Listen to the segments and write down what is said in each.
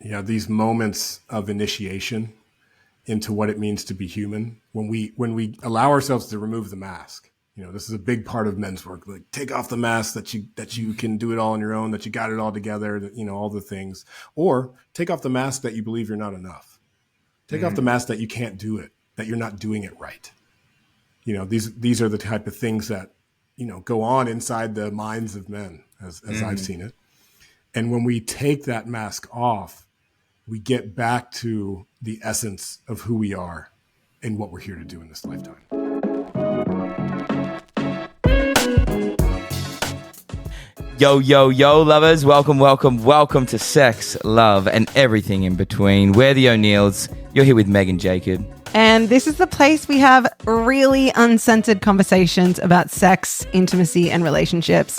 Yeah, these moments of initiation into what it means to be human, when we allow ourselves to remove the mask. This is a big part of men's work. Like, take off the mask that you can do it all on your own, that you got it all together, all the things. Or take off the mask that you believe you're not enough. Take off the Mm. mask that you can't do it, that you're not doing it right. These are the type of things that go on inside the minds of men, as I've Mm. seen it. And when we take that mask off, we get back to the essence of who we are and what we're here to do in this lifetime. Yo, yo, yo, lovers. Welcome, welcome, welcome to Sex, Love, and Everything in Between. We're the O'Neills. You're here with Meg and Jacob. And this is the place we have really uncensored conversations about sex, intimacy, and relationships.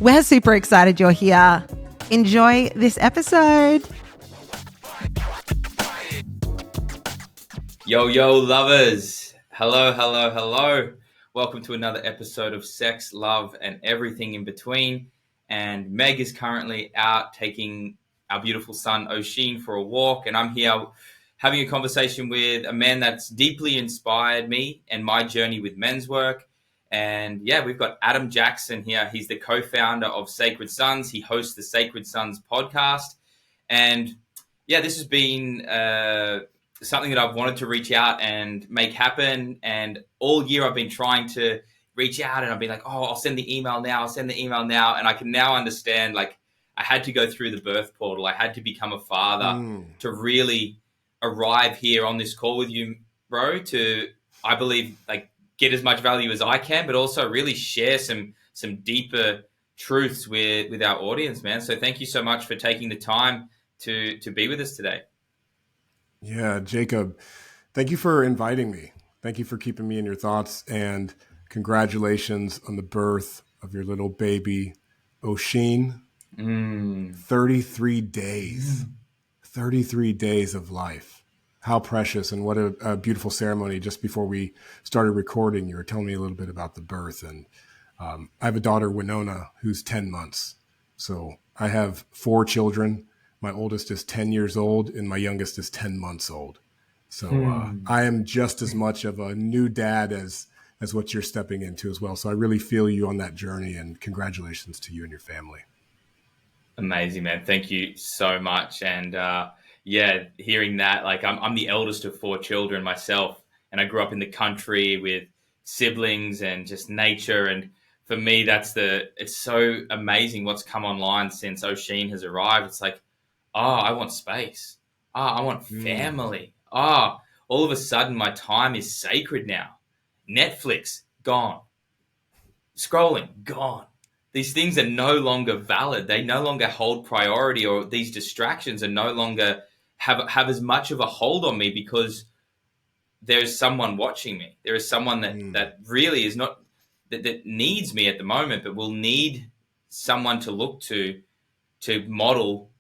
We're super excited you're here. Enjoy this episode. Yo, yo, lovers. Hello, hello, hello. Welcome to another episode of Sex, Love, and Everything in Between. And Meg is currently out taking our beautiful son, Oshin, for a walk. And I'm here having a conversation with a man that's deeply inspired me and my journey with men's work. And yeah, we've got Adam Jackson here. He's the co-founder of Sacred Sons. He hosts the Sacred Sons podcast. And yeah, this has been something that I've wanted to reach out and make happen. And all year I've been trying to reach out, and I've been like, oh, I'll send the email now. And I can now understand, like, I had to go through the birth portal. I had to become a father to really arrive here on this call with you, bro, to, I believe, like, get as much value as I can, but also really share some deeper truths with our audience, man. So thank you so much for taking the time to be with us today. Yeah, Jacob, thank you for inviting me. Thank you for keeping me in your thoughts, and congratulations on the birth of your little baby, Oshin. 33 days. 33 days of life. How precious, and what a beautiful ceremony. Just before we started recording, you were telling me a little bit about the birth. And I have a daughter, Winona, who's 10 months. So I have 4 children. My oldest is 10 years old, and my youngest is 10 months old. So I am just as much of a new dad as what you're stepping into as well. So I really feel you on that journey, and congratulations to you and your family. Amazing, man. Thank you so much. And yeah, hearing that, like, I'm the eldest of 4 children myself, and I grew up in the country with siblings and just nature. And for me, it's so amazing what's come online since Oshin has arrived. It's like, oh, I want space. Oh, I want family. Oh, all of a sudden my time is sacred now. Netflix, gone. Scrolling, gone. These things are no longer valid. They no longer hold priority, or these distractions are no longer have as much of a hold on me, because there is someone watching me. There is someone that really is not, that needs me at the moment, but will need someone to look to model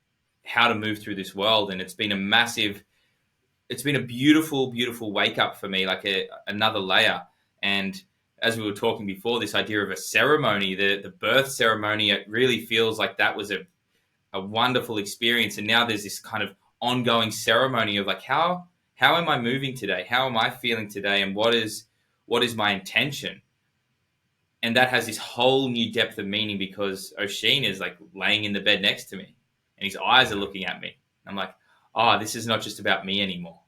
how to move through this world. And it's been a beautiful, beautiful wake up for me, like another layer. And as we were talking before, this idea of a ceremony, the birth ceremony, it really feels like that was a wonderful experience. And now there's this kind of ongoing ceremony of, like, how am I moving today? How am I feeling today? And what is my intention? And that has this whole new depth of meaning, because Oshin is, like, laying in the bed next to me, and his eyes are looking at me. I'm like, oh, this is not just about me anymore.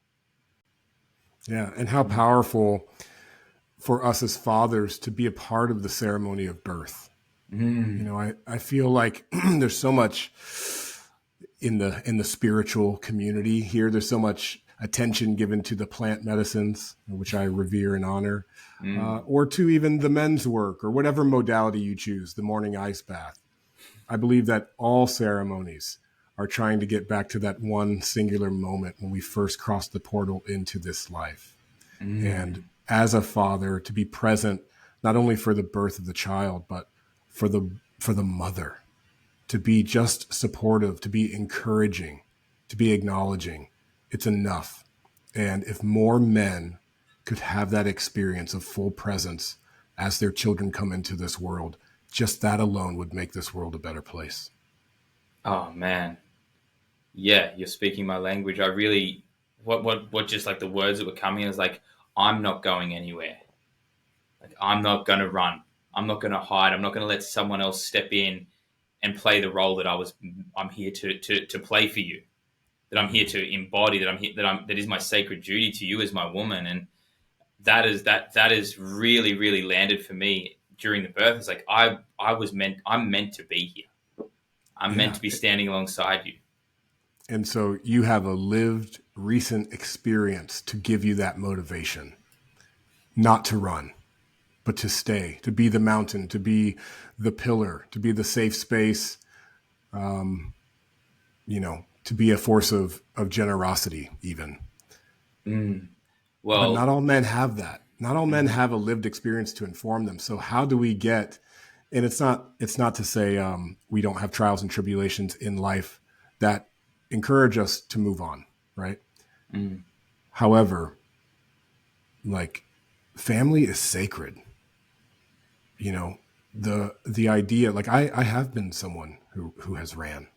Yeah, and how powerful for us as fathers to be a part of the ceremony of birth. I feel like there's so much in the spiritual community here. There's so much attention given to the plant medicines, which I revere and honor, or to even the men's work, or whatever modality you choose, the morning ice bath. I believe that all ceremonies are trying to get back to that one singular moment when we first crossed the portal into this life. And as a father, to be present not only for the birth of the child, but for the mother, to be just supportive, to be encouraging, to be acknowledging. It's enough. And if more men could have that experience of full presence as their children come into this world, just that alone would make this world a better place. Oh, man. yeah, you're speaking my language. I really, what just like the words that were coming, I was like, I'm not going anywhere. Like, I'm not going to run. I'm not going to hide. I'm not going to let someone else step in and play the role that I'm here to play for you, that I'm here to embody, that is my sacred duty to you as my woman. And that is really, really landed for me during the birth. It's like, I'm meant to be here. I'm meant Yeah. to be standing alongside you. And so you have a lived recent experience to give you that motivation, not to run, but to stay, to be the mountain, to be the pillar, to be the safe space, to be a force of generosity even. But not Well, all men have that. Not all men have a lived experience to inform them. So how do we get, and it's not to say we don't have trials and tribulations in life that encourage us to move on, right? However, like, family is sacred. The idea, like, I have been someone who has ran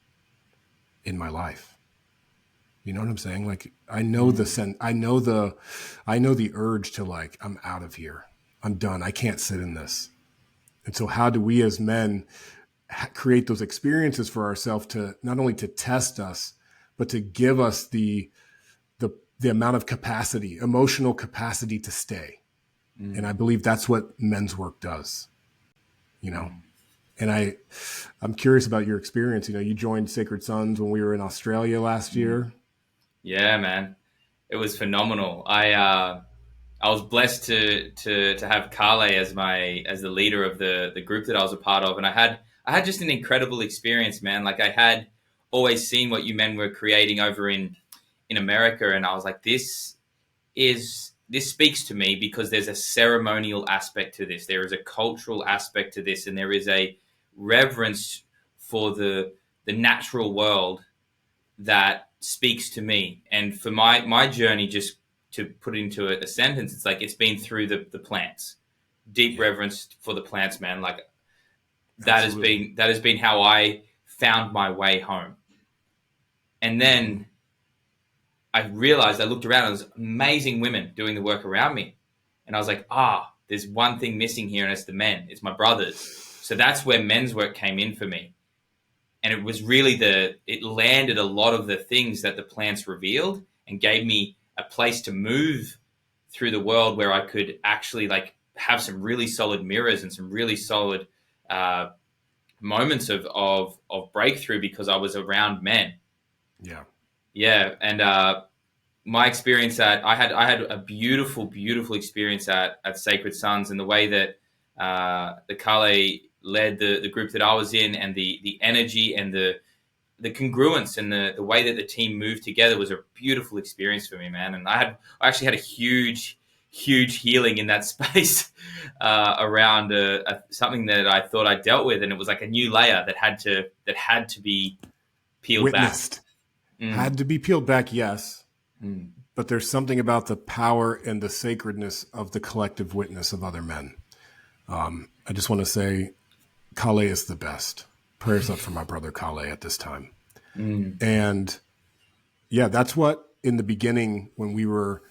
in my life. You know what I'm saying? Like, I know the urge to, like, I'm out of here. I'm done. I can't sit in this. And so how do we as men create those experiences for ourselves to not only to test us, but to give us the amount of capacity, emotional capacity to stay. And I believe that's what men's work does, you know? And I'm curious about your experience. You joined Sacred Sons when we were in Australia last year. yeah, man, it was phenomenal. I was blessed to have Kale as the leader of the group that I was a part of, and I had just an incredible experience, man. Like, I had always seen what you men were creating over in America, and I was like, this speaks to me because there's a ceremonial aspect to this, there is a cultural aspect to this, and there is a reverence for the natural world that speaks to me. And for my journey, just to put it into a sentence, it's like it's been through the plants, deep Yeah, reverence for the plants, man. Like, absolutely. that has been how I found my way home. And Mm-hmm. then I realized, I looked around, and there was amazing women doing the work around me, and I was like, there's one thing missing here, and it's the men, it's my brothers. So that's where men's work came in for me. And it was really it landed a lot of the things that the plants revealed and gave me a place to move through the world where I could actually, like, have some really solid mirrors and some really solid uh, moments of breakthrough because I was around men. Yeah. Yeah, and my experience I had a beautiful, beautiful experience at Sacred Sons, and the way that the Kale led the group that I was in, and the energy and the congruence and the way that the team moved together was a beautiful experience for me, man. And I actually had a huge, huge healing in that space around something that I thought I dealt with, and it was like a new layer that had to be peeled back. Witnessed. Mm. Had to be peeled back, yes. Mm. But there's something about the power and the sacredness of the collective witness of other men. I just want to say, Kale is the best. Prayers up for my brother Kale at this time. Mm. And yeah, that's what in the beginning, when we were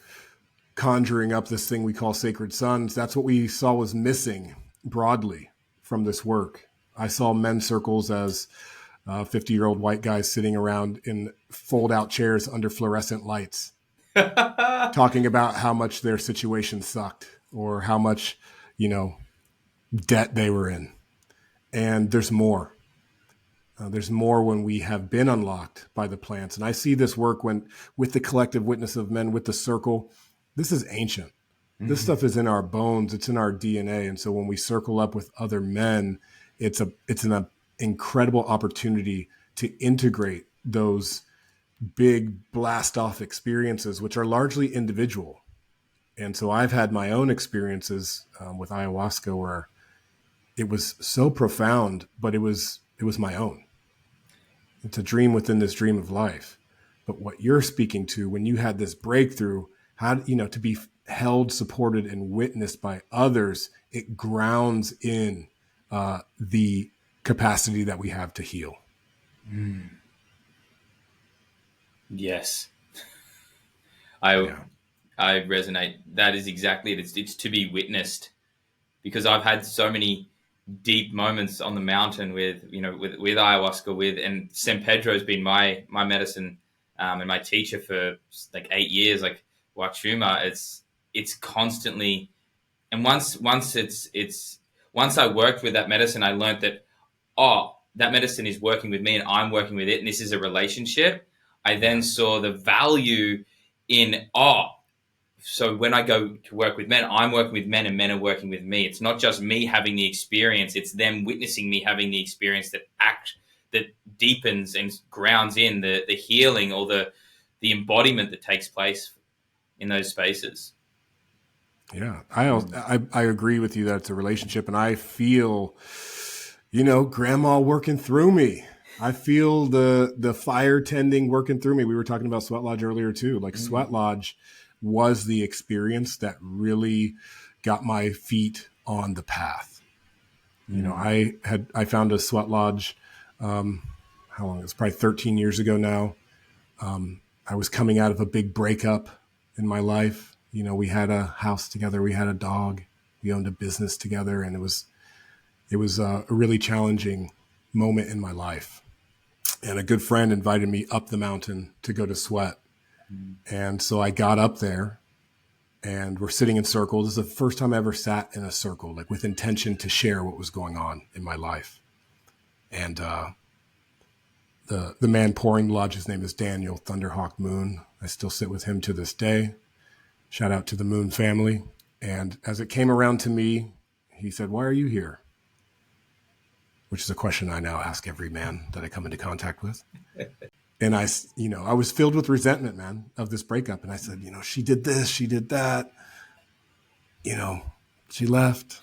conjuring up this thing we call Sacred Sons, that's what we saw was missing broadly from this work. I saw men's circles as 50-year-old white guys sitting around in fold-out chairs under fluorescent lights, talking about how much their situation sucked or how much, debt they were in. And there's more. There's more when we have been unlocked by the plants. And I see this work with the collective witness of men, with the circle. This is ancient. This stuff is in our bones. It's in our DNA. And so when we circle up with other men, it's an incredible opportunity to integrate those big blast off experiences, which are largely individual. And so I've had my own experiences with ayahuasca where it was so profound, but it was my own. It's a dream within this dream of life. But what you're speaking to, when you had this breakthrough, how, to be held, supported, and witnessed by others, it grounds in the capacity that we have to heal. Yes. I Yeah. I resonate. That is exactly it. It's to be witnessed, because I've had so many deep moments on the mountain with, with ayahuasca, and San Pedro's been my medicine, and my teacher for like 8 years, like Wachuma. It's constantly, and once I worked with that medicine, I learned that, oh, that medicine is working with me and I'm working with it, and this is a relationship. I then saw the value in, so when I go to work with men, I'm working with men and men are working with me. It's not just me having the experience, it's them witnessing me having the experience that deepens and grounds in the healing, or the embodiment that takes place in those spaces. Yeah. I agree with you that it's a relationship, and I feel, grandma working through me. I feel the fire tending working through me. We were talking about Sweat Lodge earlier too. Like Sweat Lodge was the experience that really got my feet on the path. I found a Sweat Lodge. How long? It's probably 13 years ago now. I was coming out of a big breakup in my life. We had a house together. We had a dog. We owned a business together, and it was a really challenging moment in my life. And a good friend invited me up the mountain to go to Sweat. And so I got up there, and we're sitting in circles. This is the first time I ever sat in a circle, like with intention to share what was going on in my life. And the man pouring the lodge, his name is Daniel Thunderhawk Moon. I still sit with him to this day. Shout out to the Moon family. And as it came around to me, he said, "Why are you here?" Which is a question I now ask every man that I come into contact with. And I was filled with resentment, man, of this breakup. And I said, she did this, she did that. She left.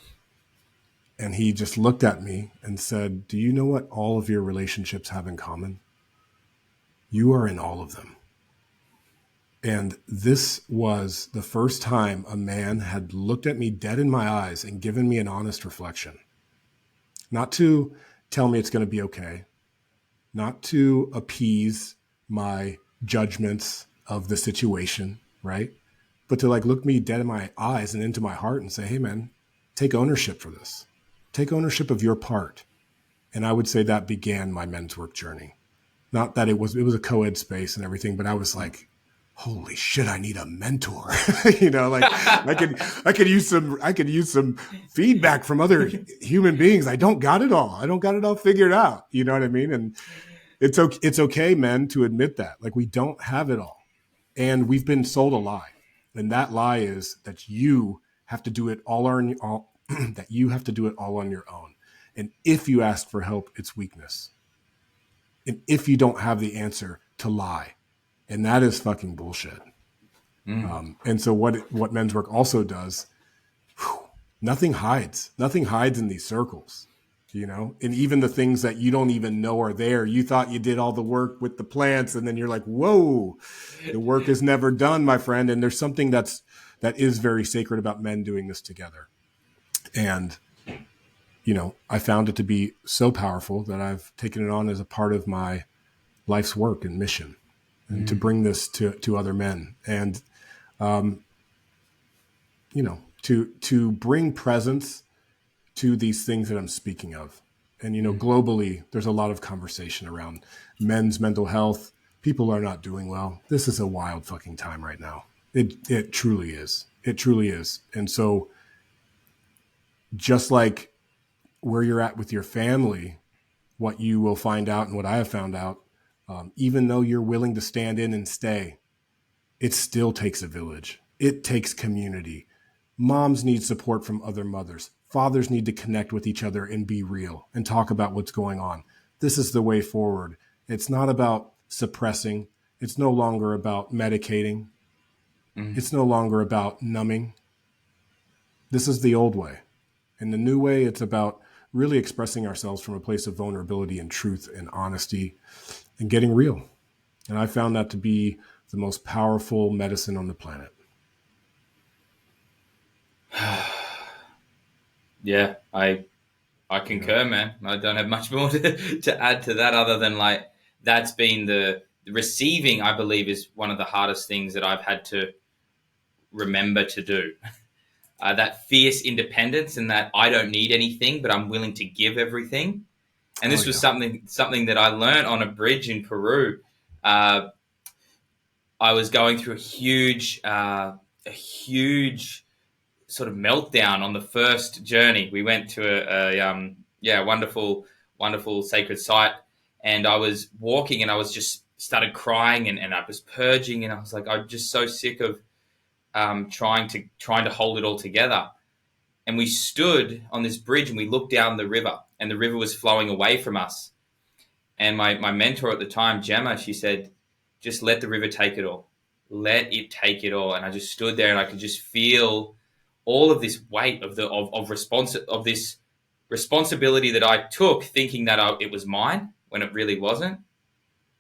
And he just looked at me and said, "Do you know what all of your relationships have in common? You are in all of them." And this was the first time a man had looked at me dead in my eyes and given me an honest reflection. Not to tell me it's going to be okay, not to appease my judgments of the situation, right? But to look me dead in my eyes and into my heart and say, "Hey man, take ownership for this. Take ownership of your part." And I would say that began my men's work journey. Not that it was a co-ed space and everything, but I was like, holy shit, I need a mentor. I could use some feedback from other human beings. I don't got it all. I don't got it all figured out. You know what I mean? And it's okay, men, to admit that. We don't have it all. And we've been sold a lie. And that lie is that you have to do it all that you have to do it all on your own. And if you ask for help, it's weakness. And if you don't have the answer, to lie. And that is fucking bullshit. And so what men's work also does, nothing hides. Nothing hides in these circles, and even the things that you don't even know are there. You thought you did all the work with the plants, and then you're like, whoa, the work is never done, my friend. And there's something that is very sacred about men doing this together. And, I found it to be so powerful that I've taken it on as a part of my life's work and mission, and to bring this to other men, and to bring presence to these things that I'm speaking of. And globally, there's a lot of conversation around men's mental health. People are not doing well. This is a wild fucking time right now. It truly is. It truly is. And so, just like where you're at with your family, what you will find out and what I have found out, even though you're willing to stand in and stay, it still takes a village. It takes community. Moms need support from other mothers. Fathers need to connect with each other and be real and talk about what's going on. This is the way forward. It's not about suppressing. It's no longer about medicating. It's no longer about numbing. This is the old way. And the new way, it's about really expressing ourselves from a place of vulnerability and truth and honesty and getting real. And I found that to be the most powerful medicine on the planet. Yeah, I concur, man. I don't have much more to add to that, other than that's been the receiving, I believe, is one of the hardest things that I've had to remember to do. That fierce independence and that I don't need anything, but I'm willing to give everything. And this was something that I learned on a bridge in Peru. I was going through a huge sort of meltdown on the first journey. We went to a wonderful sacred site, and I was walking and I was just started crying and I was purging, and I was like, I'm just so sick of trying to hold it all together. And we stood on this bridge and we looked down the river, and the river was flowing away from us. And my mentor at the time, Gemma, she said, just let the river take it all. Let it take it all. And I just stood there and I could just feel all of this weight of this responsibility that I took, thinking that it was mine when it really wasn't.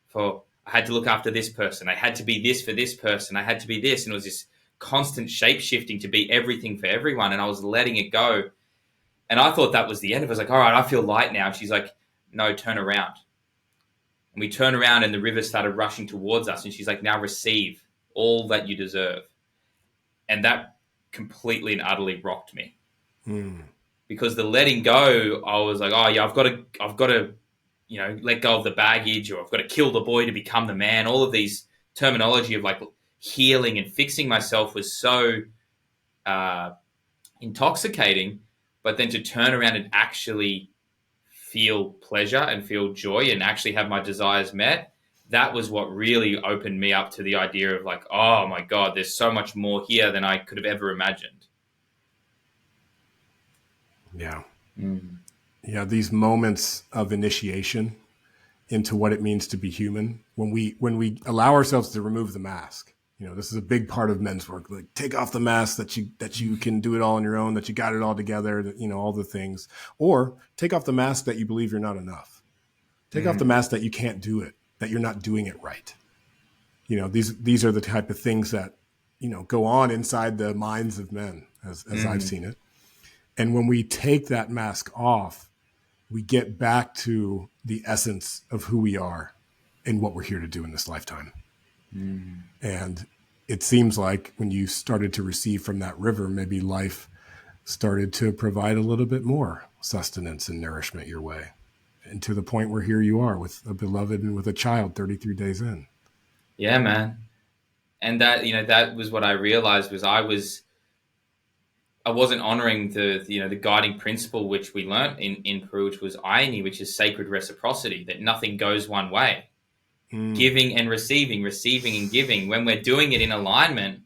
For I had to look after this person. I had to be this for this person. I had to be this. And it was this constant shape-shifting to be everything for everyone. And I was letting it go. And I thought that was the end. I was like, all right, I feel light now. And she's like, no, turn around. And we turned around and the river started rushing towards us. And she's like, now receive all that you deserve. And that completely and utterly rocked me. Because the letting go, I was like, oh yeah, I've got to, let go of the baggage, or I've got to kill the boy to become the man. All of these terminology of like healing and fixing myself was so intoxicating. But then to turn around and actually feel pleasure and feel joy and actually have my desires met, that was what really opened me up to the idea of like, oh my God, there's so much more here than I could have ever imagined. Yeah. Yeah. These moments of initiation into what it means to be human, when we allow ourselves to remove the mask, this is a big part of men's work. Like, take off the mask that you can do it all on your own, that you got it all together, that, all the things, or take off the mask that you believe you're not enough. Take off the mask that you can't do it, that you're not doing it right. These are the type of things that, go on inside the minds of men as I've seen it. And when we take that mask off, we get back to the essence of who we are and what we're here to do in this lifetime. And it seems like when you started to receive from that river, maybe life started to provide a little bit more sustenance and nourishment your way. And to the point where here you are with a beloved and with a child 33 days in. Yeah, man. And that, that was what I realized was I wasn't honoring the guiding principle which we learnt in Peru, which was aini, which is sacred reciprocity, that nothing goes one way. Giving and receiving and giving. When we're doing it in alignment,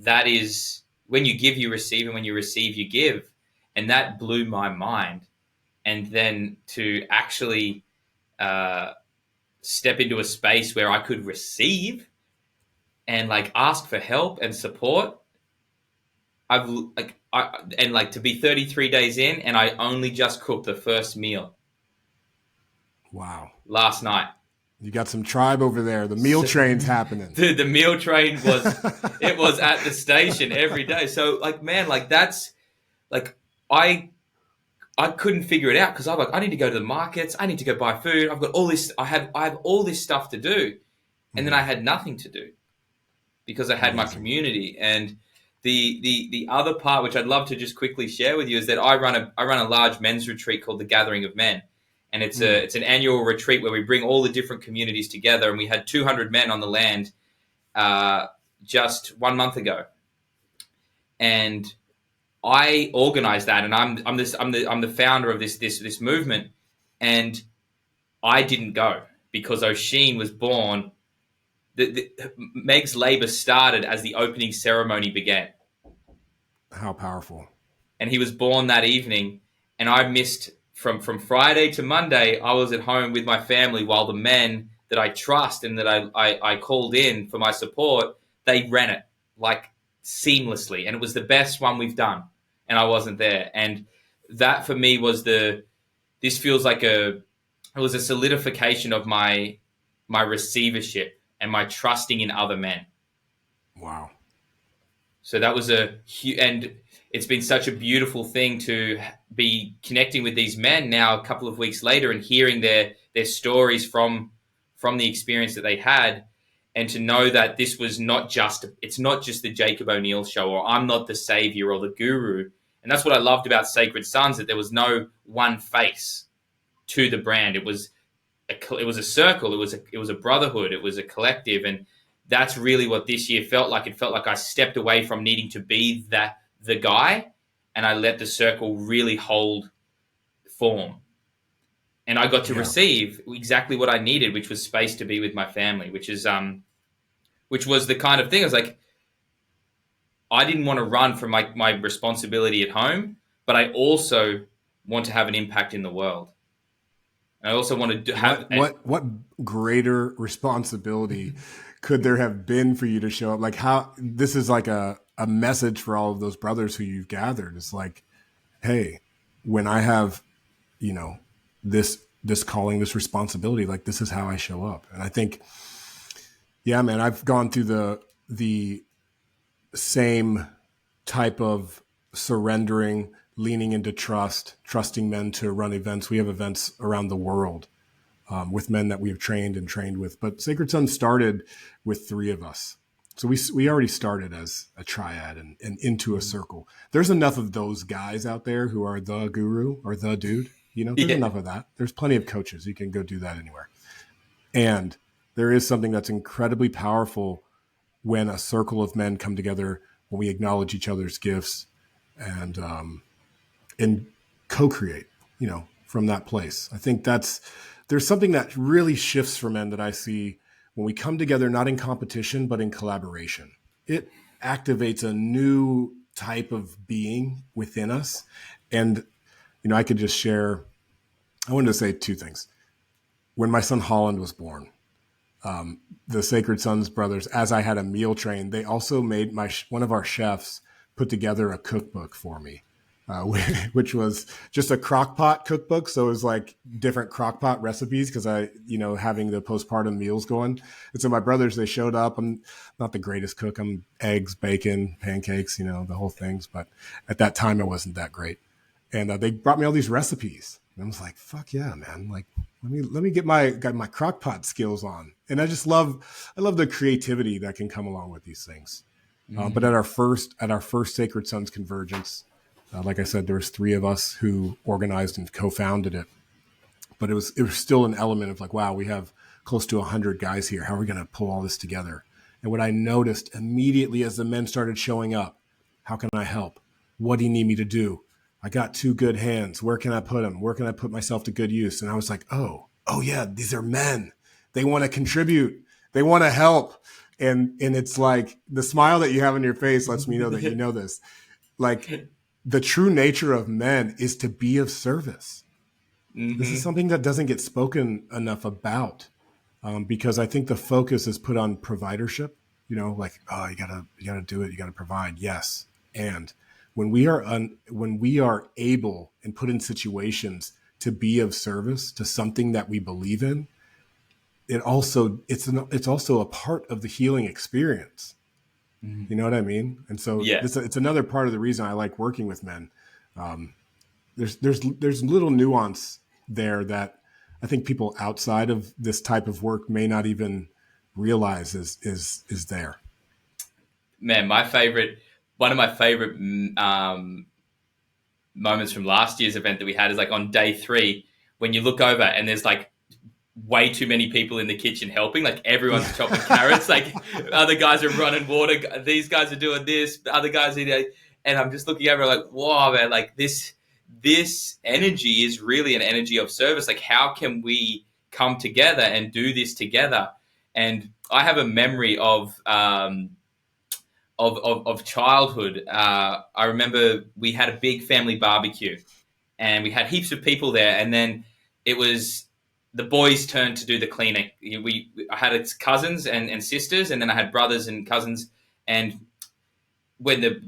that is when you give, you receive, and when you receive, you give. And that blew my mind. And then to actually step into a space where I could receive and like ask for help and support. To be 33 days in, and I only just cooked the first meal. Wow. Last night. You got some tribe over there. The meal train's happening. Dude, the meal train it was at the station every day. So that's I couldn't figure it out because I'm like, I need to go to the markets. I need to go buy food. I've got all this. I have all this stuff to do. And then I had nothing to do because I had my community. And the other part, which I'd love to just quickly share with you, is that I run a large men's retreat called the Gathering of Men. And it's an annual retreat where we bring all the different communities together. And we had 200 men on the land just 1 month ago. And I organized that, and I'm the founder of this movement. And I didn't go because Oshin was born. Meg's labor started as the opening ceremony began. How powerful! And he was born that evening, and I missed. From Friday to Monday, I was at home with my family while the men that I trust and that I called in for my support, they ran it like seamlessly. And it was the best one we've done. And I wasn't there. And that for me was this feels like it was a solidification of my receivership and my trusting in other men. Wow. So that was and it's been such a beautiful thing to be connecting with these men now a couple of weeks later and hearing their stories from from the experience that they had, and to know that this was it's not just the Jacob O'Neill show, or I'm not the savior or the guru. And that's what I loved about Sacred Sons, that there was no one face to the brand. It was a circle. It was a brotherhood. It was a collective. And that's really what this year felt like. It felt like I stepped away from needing to be the guy, and I let the circle really hold form. And I got to receive exactly what I needed, which was space to be with my family, which was the kind of thing. I was like, I didn't want to run from my responsibility at home, but I also want to have an impact in the world. And I also wanted to have what greater responsibility could there have been for you to show up? Like, how this is like a message for all of those brothers who you've gathered. It's like, hey, when I have, this calling, this responsibility, like this is how I show up. And I think, yeah, man, I've gone through the same type of surrendering, leaning into trusting men to run events. We have events around the world with men that we have trained with. But Sacred Sons started with 3 of us. So we already started as a triad and into a circle. There's enough of those guys out there who are the guru or the dude. There's enough of that. There's plenty of coaches. You can go do that anywhere. And there is something that's incredibly powerful when a circle of men come together, when we acknowledge each other's gifts and co-create, from that place. I think there's something that really shifts for men that I see when we come together, not in competition, but in collaboration. It activates a new type of being within us. And, I could just share, I wanted to say 2 things. When my son Holland was born, the Sacred Sons brothers, as I had a meal train, they also made one of our chefs put together a cookbook for me, which was just a crock pot cookbook. So it was like different crock pot recipes because having the postpartum meals going. And so my brothers, they showed up. I'm not the greatest cook. I'm eggs, bacon, pancakes, the whole things. But at that time, I wasn't that great. And they brought me all these recipes. And I was like, fuck yeah, man. Like, let me get my crock pot skills on. And I love the creativity that can come along with these things. Mm-hmm. But at our first Sacred Sons Convergence, like I said, there was 3 of us who organized and co-founded it. But it was still an element of like, wow, we have close to 100 guys here. How are we going to pull all this together? And what I noticed immediately as the men started showing up, how can I help? What do you need me to do? I got 2 good hands. Where can I put them? Where can I put myself to good use? And I was like, oh yeah, these are men. They want to contribute. They want to help. And it's like the smile that you have on your face lets me know that you know this. Like the true nature of men is to be of service. Mm-hmm. This is something that doesn't get spoken enough about because I think the focus is put on providership. Like, oh, you gotta do it. You gotta provide. Yes. And when we are able and put in situations to be of service to something that we believe in, it's also a part of the healing experience. Mm-hmm. You know what I mean? And so it's another part of the reason I like working with men. There's little nuance there that I think people outside of this type of work may not even realize is there. Man, one of my favorite moments from last year's event that we had is like on day 3, when you look over and there's like way too many people in the kitchen helping. Like everyone's chopping carrots. Like other guys are running water. These guys are doing this. Other guys are, and I'm just looking over like, whoa, man! Like this energy is really an energy of service. Like how can we come together and do this together? And I have a memory of childhood. I remember we had a big family barbecue, and we had heaps of people there. And then it was the boys' turn to do the cleaning. I had its cousins and sisters, and then I had brothers and cousins. And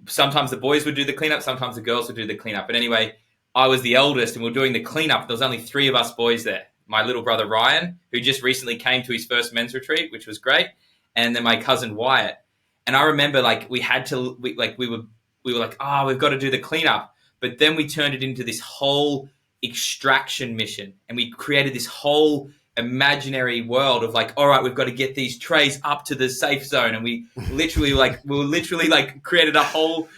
sometimes the boys would do the cleanup, sometimes the girls would do the cleanup. But anyway, I was the eldest, and we were doing the cleanup. There was only 3 of us boys there. My little brother Ryan, who just recently came to his first men's retreat, which was great, and then my cousin Wyatt. And I remember like we were like, oh, we've got to do the cleanup. But then we turned it into this whole extraction mission, and we created this whole imaginary world of like, all right, we've got to get these trays up to the safe zone, and we literally created a whole,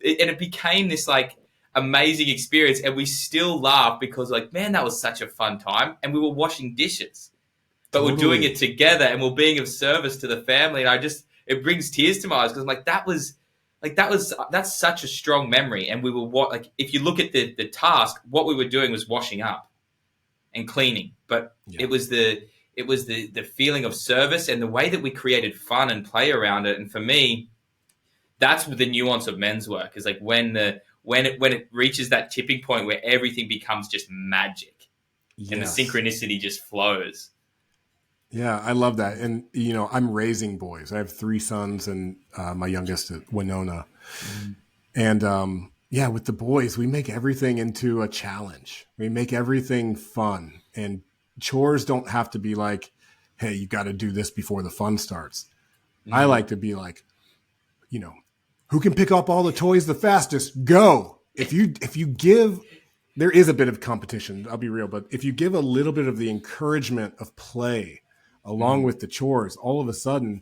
and it became this like amazing experience, and we still laugh because like, man, that was such a fun time, and we were washing dishes, but we're doing it together, and we're being of service to the family, and it brings tears to my eyes because I'm like, that's such a strong memory, and we were like, if you look at the task, what we were doing was washing up and cleaning, but it was the feeling of service and the way that we created fun and play around it. And for me, that's the nuance of men's work, is like when it reaches that tipping point where everything becomes just magic, and the synchronicity just flows. Yeah, I love that. And, I'm raising boys. I have 3 sons and my youngest, Winona. Mm-hmm. And with the boys, we make everything into a challenge. We make everything fun. And chores don't have to be like, hey, you got to do this before the fun starts. Mm-hmm. I like to be like, who can pick up all the toys the fastest? Go. If you give, there is a bit of competition, I'll be real, but if you give a little bit of the encouragement of play along with the chores, all of a sudden,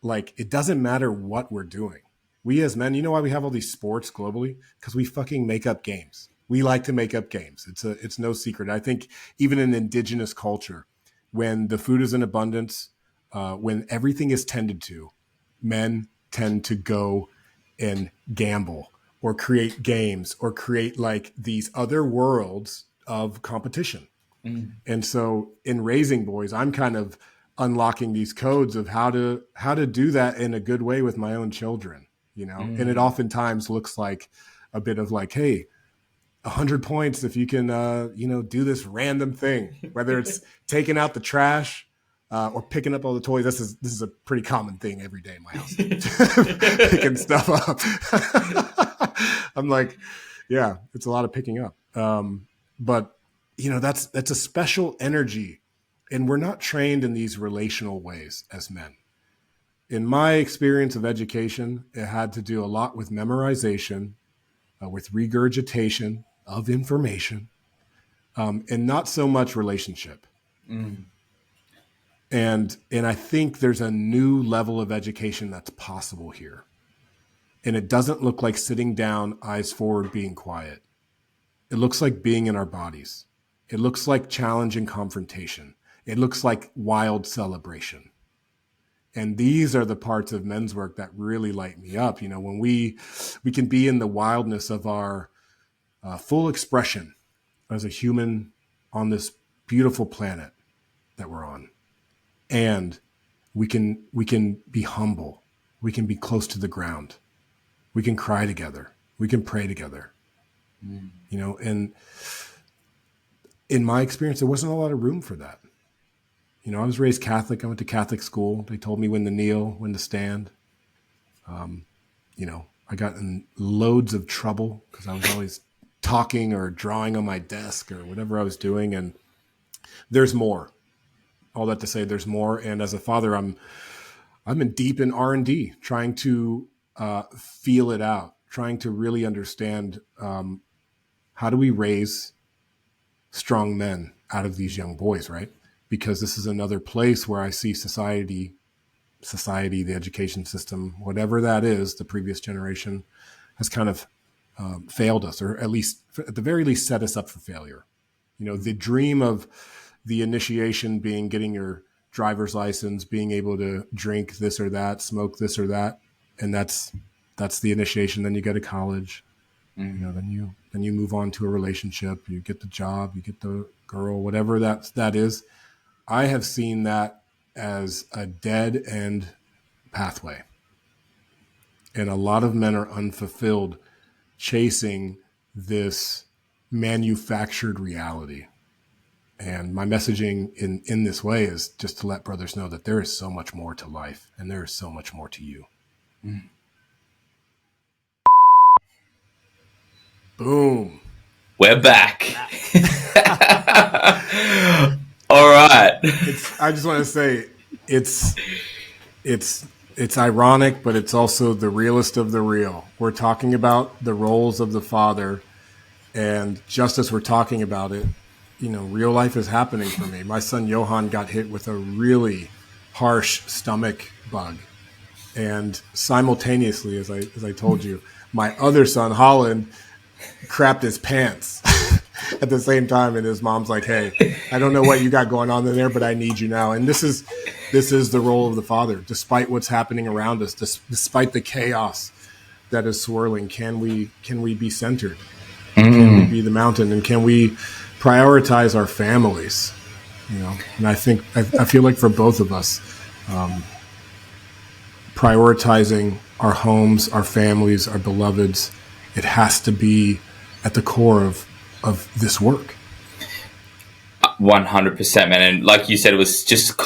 like, it doesn't matter what we're doing. We as men, you know why we have all these sports globally? Because we fucking make up games. We like to make up games. It's no secret. I think even in indigenous culture, when the food is in abundance, when everything is tended to, men tend to go and gamble or create games or create like these other worlds of competition. Mm. And so in raising boys, I'm kind of unlocking these codes of how to do that in a good way with my own children, and it oftentimes looks like a bit of like, hey, 100 points if you can, do this random thing, whether it's taking out the trash or picking up all the toys. This is a pretty common thing every day in my house, picking stuff up. I'm like, yeah, it's a lot of picking up. But that's a special energy. And we're not trained in these relational ways as men. In my experience of education, it had to do a lot with memorization, with regurgitation of information, and not so much relationship. Mm. And I think there's a new level of education that's possible here. And it doesn't look like sitting down, eyes forward, being quiet. It looks like being in our bodies. It looks like challenge and confrontation. It looks like wild celebration. And these are the parts of men's work that really light me up. When we can be in the wildness of our full expression as a human on this beautiful planet that we're on. And we can be humble. We can be close to the ground. We can cry together. We can pray together. And in my experience, there wasn't a lot of room for that. I was raised Catholic. I went to Catholic school. They told me when to kneel, when to stand. I got in loads of trouble because I was always talking or drawing on my desk or whatever I was doing. And there's more. All that to say, there's more. And as a father, I'm in deep in R&D, trying to feel it out, trying to really understand how do we raise strong men out of these young boys, right? Because this is another place where I see society, the education system, whatever that is, the previous generation has kind of failed us, or at least, at the very least, set us up for failure. The dream of the initiation being getting your driver's license, being able to drink this or that, smoke this or that, and that's the initiation. Then you go to college, then you move on to a relationship, you get the job, you get the girl, whatever that is. I have seen that as a dead end pathway. And a lot of men are unfulfilled chasing this manufactured reality. And my messaging in this way is just to let brothers know that there is so much more to life and there is so much more to you. Mm. Boom. We're back. All right. I just want to say it's ironic, but it's also the realest of the real. We're talking about the roles of the father, and just as we're talking about it, real life is happening for me. My son Johan got hit with a really harsh stomach bug. And simultaneously, as I told you, my other son, Holland, crapped his pants at the same time. And his mom's like, hey, I don't know what you got going on in there, but I need you now. And this is the role of the father. Despite what's happening around us, despite the chaos that is swirling, can we be centered? Can we be the mountain? And can we prioritize our families? And I think, I feel like for both of us, prioritizing our homes, our families, our beloveds, it has to be at the core of this work. 100%, man. And like you said, it was just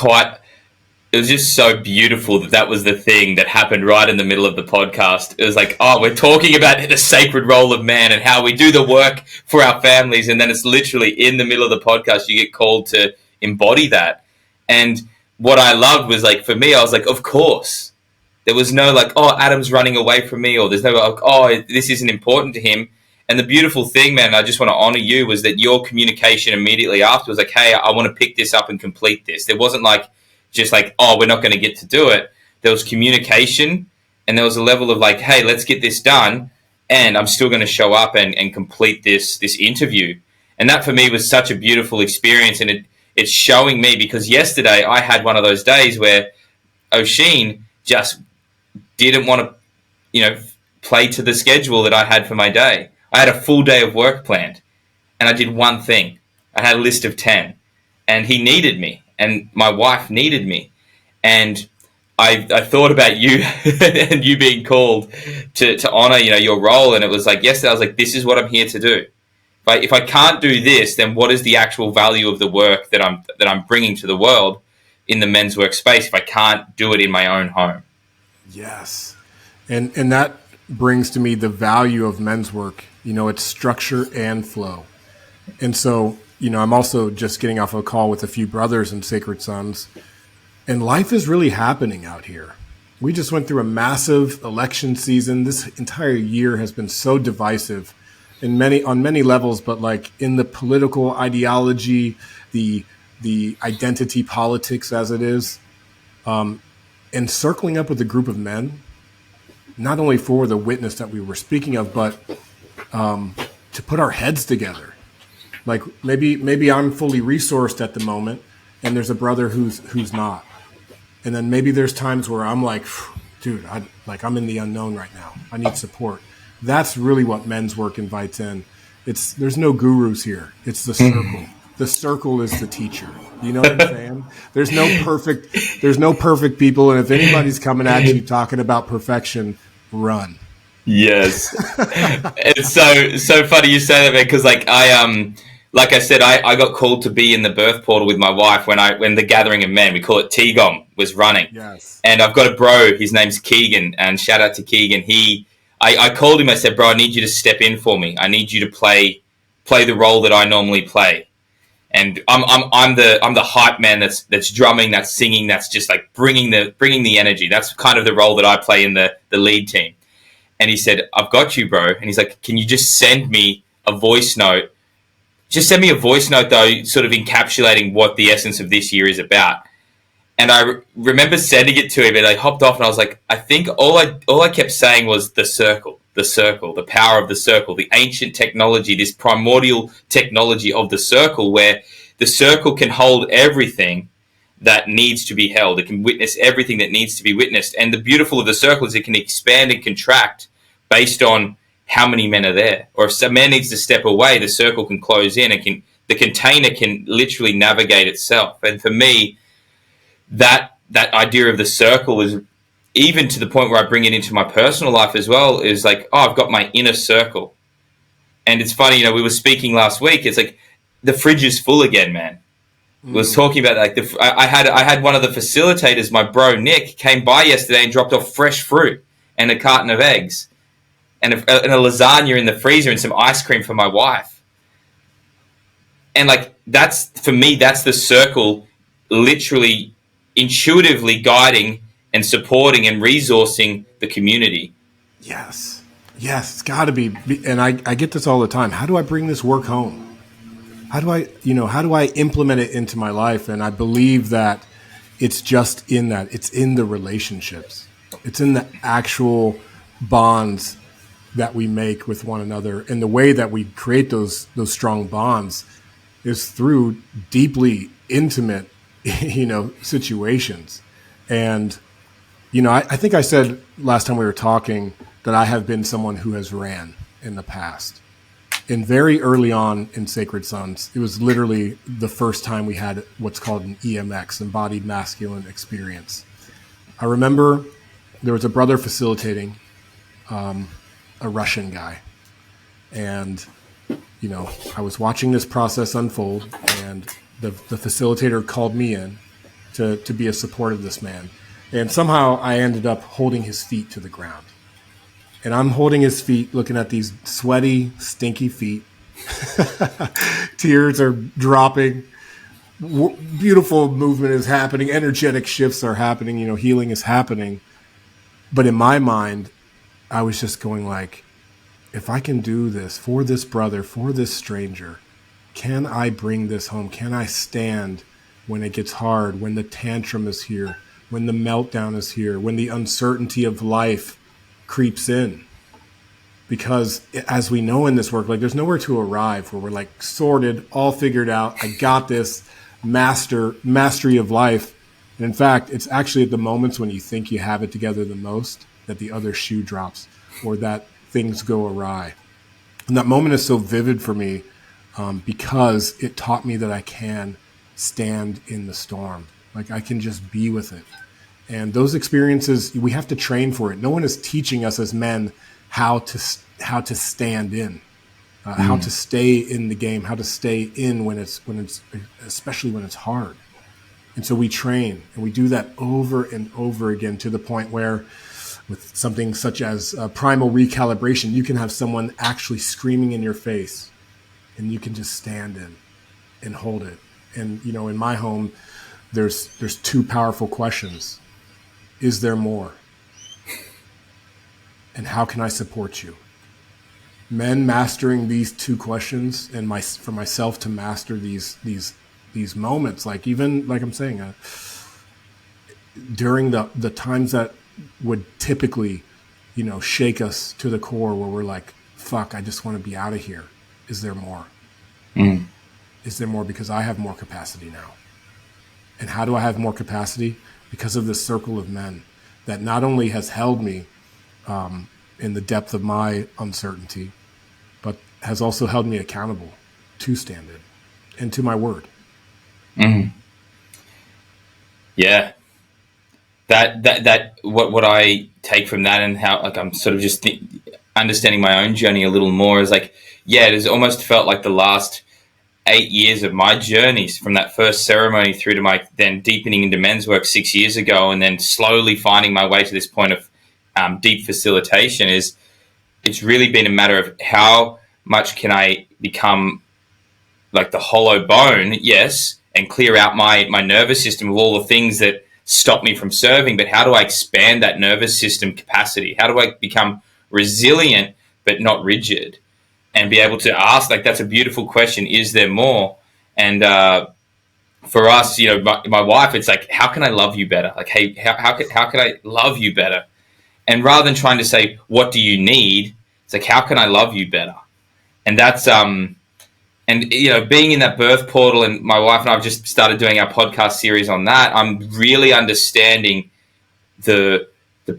so beautiful that was the thing that happened right in the middle of the podcast. It was like, oh, we're talking about the sacred role of man and how we do the work for our families. And then it's literally in the middle of the podcast, you get called to embody that. And what I loved was, like, for me, I was like, of course. There was no like, oh, Adam's running away from me, or there's no like, oh, this isn't important to him. And the beautiful thing, man, I just want to honor you, was that your communication immediately after was like, hey, I want to pick this up and complete this. There wasn't like, just like, oh, we're not going to get to do it. There was communication, and there was a level of like, hey, let's get this done, and I'm still going to show up and complete this interview. And that for me was such a beautiful experience, and it's showing me, because yesterday I had one of those days where Oisin just didn't want to, play to the schedule that I had for my day. I had a full day of work planned, and I did one thing. I had a list of 10, and he needed me, and my wife needed me. And I thought about you and you being called to honor, your role. And it was like, yesterday I was like, this is what I'm here to do. If I can't do this, then what is the actual value of the work that I'm bringing to the world in the men's workspace if I can't do it in my own home? Yes. And that brings to me the value of men's work. It's structure and flow. And so, I'm also just getting off a call with a few brothers and Sacred Sons, and life is really happening out here. We just went through a massive election season. This entire year has been so divisive on many levels, but like in the political ideology, the identity politics as it is, and circling up with a group of men, not only for the witness that we were speaking of, but to put our heads together. Like maybe I'm fully resourced at the moment, and there's a brother who's not. And then maybe there's times where I'm like, dude, I'm in the unknown right now. I need support. That's really what men's work invites in. There's no gurus here. It's the circle. The circle is the teacher. You know what I'm saying? There's no perfect people. And if anybody's coming at you talking about perfection, run. Yes. It's so funny you say that, man, because like I said, I got called to be in the birth portal with my wife when the gathering of men, we call it Tigom, was running. Yes. And I've got a bro, his name's Keegan, and shout out to Keegan. I called him, I said, bro, I need you to step in for me. I need you to play the role that I normally play. And I'm the hype man that's drumming, that's singing, that's just like bringing the energy. That's kind of the role that I play in the lead team. And he said, I've got you, bro. And he's like, can you just send me a voice note? Just send me a voice note, though, sort of encapsulating what the essence of this year is about. And I remember sending it to him, and I hopped off, and I was like, I think all I kept saying was the circle, the power of the circle, the ancient technology, this primordial technology of the circle, where the circle can hold everything that needs to be held. It can witness everything that needs to be witnessed. And the beautiful of the circle is it can expand and contract based on how many men are there. Or if a man needs to step away, the circle can close in. The container can literally navigate itself. And for me, that idea of the circle is, even to the point where I bring it into my personal life as well, is like, oh, I've got my inner circle. And it's funny, we were speaking last week. It's like the fridge is full again, man. Was talking about like I had one of the facilitators, my bro Nick, came by yesterday and dropped off fresh fruit and a carton of eggs and a lasagna in the freezer and some ice cream for my wife. And like that's the circle, literally intuitively guiding and supporting and resourcing the community. Yes, it's got to be. And I get this all the time. How do I bring this work home? how do I implement it into my life? And I believe that it's just in that. It's in the relationships. It's in the actual bonds that we make with one another. And the way that we create those strong bonds is through deeply intimate, situations. And, I think I said last time we were talking that I have been someone who has ran in the past. And very early on in Sacred Sons, it was literally the first time we had what's called an EMX, embodied masculine experience. I remember there was a brother facilitating, a Russian guy. And, I was watching this process unfold, and the facilitator called me in to be a support of this man. And somehow I ended up holding his feet to the ground. And I'm holding his feet, looking at these sweaty, stinky feet. Tears are dropping. Beautiful movement is happening. Energetic shifts are happening. Healing is happening. But in my mind, I was just going like, if I can do this for this brother, for this stranger, can I bring this home? Can I stand when it gets hard, when the tantrum is here, when the meltdown is here, when the uncertainty of life creeps in? Because as we know in this work, like there's nowhere to arrive where we're like sorted, all figured out. I got this mastery of life. And in fact, it's actually at the moments when you think you have it together the most that the other shoe drops or that things go awry. And that moment is so vivid for me because it taught me that I can stand in the storm. Like I can just be with it. And those experiences, we have to train for it. No one is teaching us as men how to stand in, how to stay in the game, how to stay in when it's especially when it's hard. And so we train, and we do that over and over again to the point where with something such as primal recalibration, you can have someone actually screaming in your face and you can just stand in and hold it. And, in my home, there's two powerful questions. Is there more? And how can I support you? Men mastering these two questions, and for myself to master these moments, like even like I'm saying, during the times that would typically, shake us to the core, where we're like, "Fuck, I just want to be out of here." Is there more? Is there more? Because I have more capacity now. And how do I have more capacity? Because of this circle of men that not only has held me in the depth of my uncertainty, but has also held me accountable to stand in and to my word. Yeah. That what I take from that, and how like I'm sort of just understanding my own journey a little more, is like, yeah, it has almost felt like the last 8 years of my journeys, from that first ceremony through to my then deepening into men's work 6 years ago, and then slowly finding my way to this point of deep facilitation. It's really been a matter of how much can I become like the hollow bone, yes, and clear out my nervous system of all the things that stop me from serving, but how do I expand that nervous system capacity? How do I become resilient but not rigid? And be able to ask, like, that's a beautiful question. Is there more? And for us, my wife, it's like, how can I love you better? Like, hey, how can I love you better? And rather than trying to say, what do you need? It's like, how can I love you better? And that's, and, being in that birth portal, and my wife and I have just started doing our podcast series on that, I'm really understanding the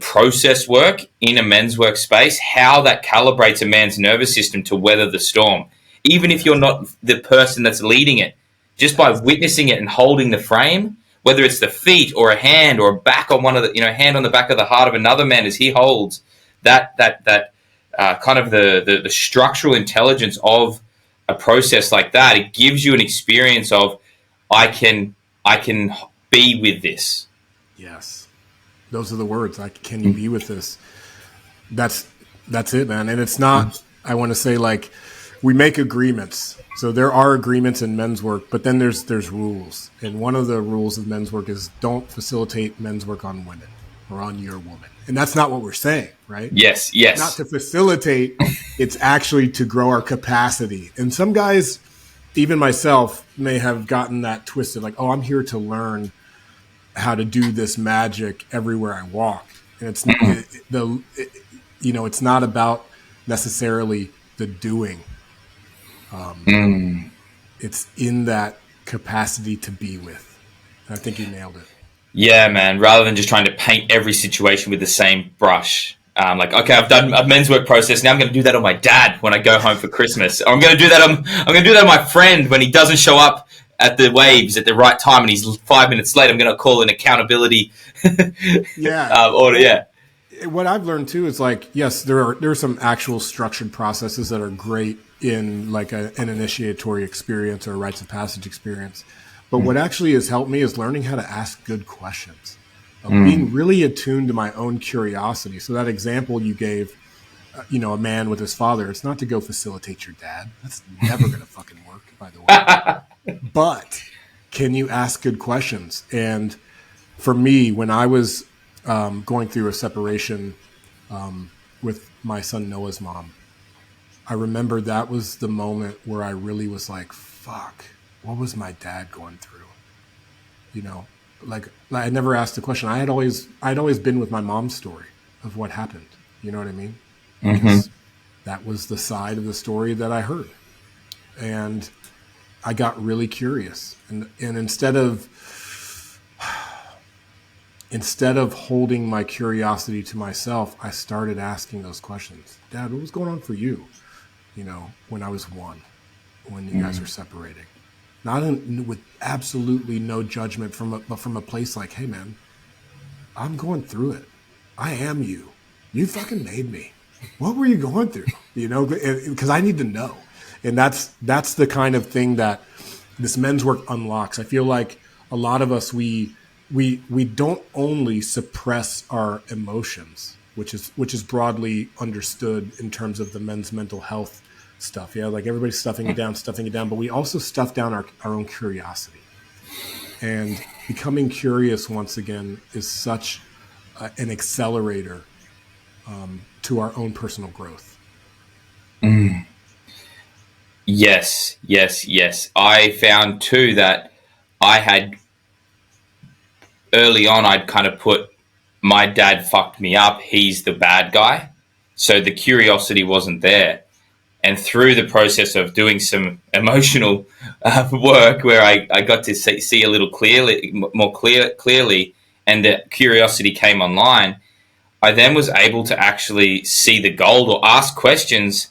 process work in a men's workspace, how that calibrates a man's nervous system to weather the storm. Even if you're not the person that's leading it, just by witnessing it and holding the frame, whether it's the feet or a hand or a back on one of the, hand on the back of the heart of another man as he holds that kind of the structural intelligence of a process like that, it gives you an experience of, I can be with this. Yes. Those are the words. Like, can you be with this? That's it, man. And it's not, I want to say, like, we make agreements. So there are agreements in men's work, but then there's rules. And one of the rules of men's work is don't facilitate men's work on women or on your woman. And that's not what we're saying, right? Yes. Not to facilitate. It's actually to grow our capacity. And some guys, even myself may have gotten that twisted, like, oh, I'm here to learn how to do this magic everywhere I walk. And it's it's not about necessarily the doing. It's in that capacity to be with. And I think you nailed it. Yeah, man. Rather than just trying to paint every situation with the same brush. Like, okay, I've done a men's work process. Now I'm going to do that on my dad when I go home for Christmas. Or I'm going to do that. I'm going to do that on my friend when he doesn't show up at the waves at the right time and he's 5 minutes late. I'm going to call an accountability. Yeah. What I've learned too is like, yes, there are some actual structured processes that are great in like an initiatory experience or a rites of passage experience. But what actually has helped me is learning how to ask good questions, being really attuned to my own curiosity. So that example you gave, a man with his father, it's not to go facilitate your dad. That's never going to fucking work, by the way. But can you ask good questions? And for me, when I was going through a separation with my son Noah's mom, I remember that was the moment where I really was like, fuck, what was my dad going through? Like I never asked the question. I'd always been with my mom's story of what happened. You know what I mean? Because that was the side of the story that I heard. And I got really curious. And instead of holding my curiosity to myself, I started asking those questions. Dad, what was going on for you? When I was one, when you guys were separating. Not with absolutely no judgment but from a place like, hey man, I'm going through it. I am you. You fucking made me. What were you going through? Because I need to know. And that's the kind of thing that this men's work unlocks. I feel like a lot of us, we don't only suppress our emotions, which is broadly understood in terms of the men's mental health stuff. Yeah, like everybody's stuffing it down, but we also stuff down our own curiosity. And becoming curious once again is such an accelerator to our own personal growth. Yes. I found too that I had early on, I'd kind of put my dad fucked me up. He's the bad guy. So the curiosity wasn't there. And through the process of doing some emotional work where I got to see a little more clearly, and the curiosity came online, I then was able to actually see the gold or ask questions,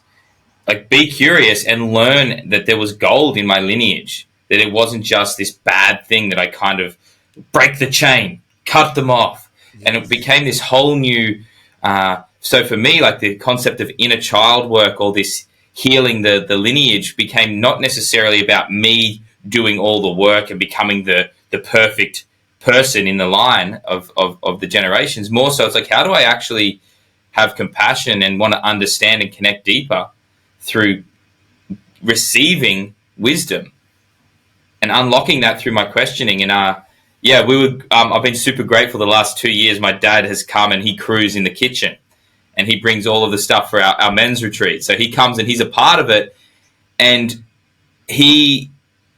like be curious and learn that there was gold in my lineage, that it wasn't just this bad thing that I kind of break the chain, cut them off. Yes. And it became this whole new, so for me, like the concept of inner child work or this healing the lineage became not necessarily about me doing all the work and becoming the perfect person in the line of the generations. More so, it's like, how do I actually have compassion and want to understand and connect deeper through receiving wisdom and unlocking that through my questioning. And I've been super grateful the last 2 years. My dad has come and he crews in the kitchen. And he brings all of the stuff for our men's retreat. So he comes and he's a part of it. And in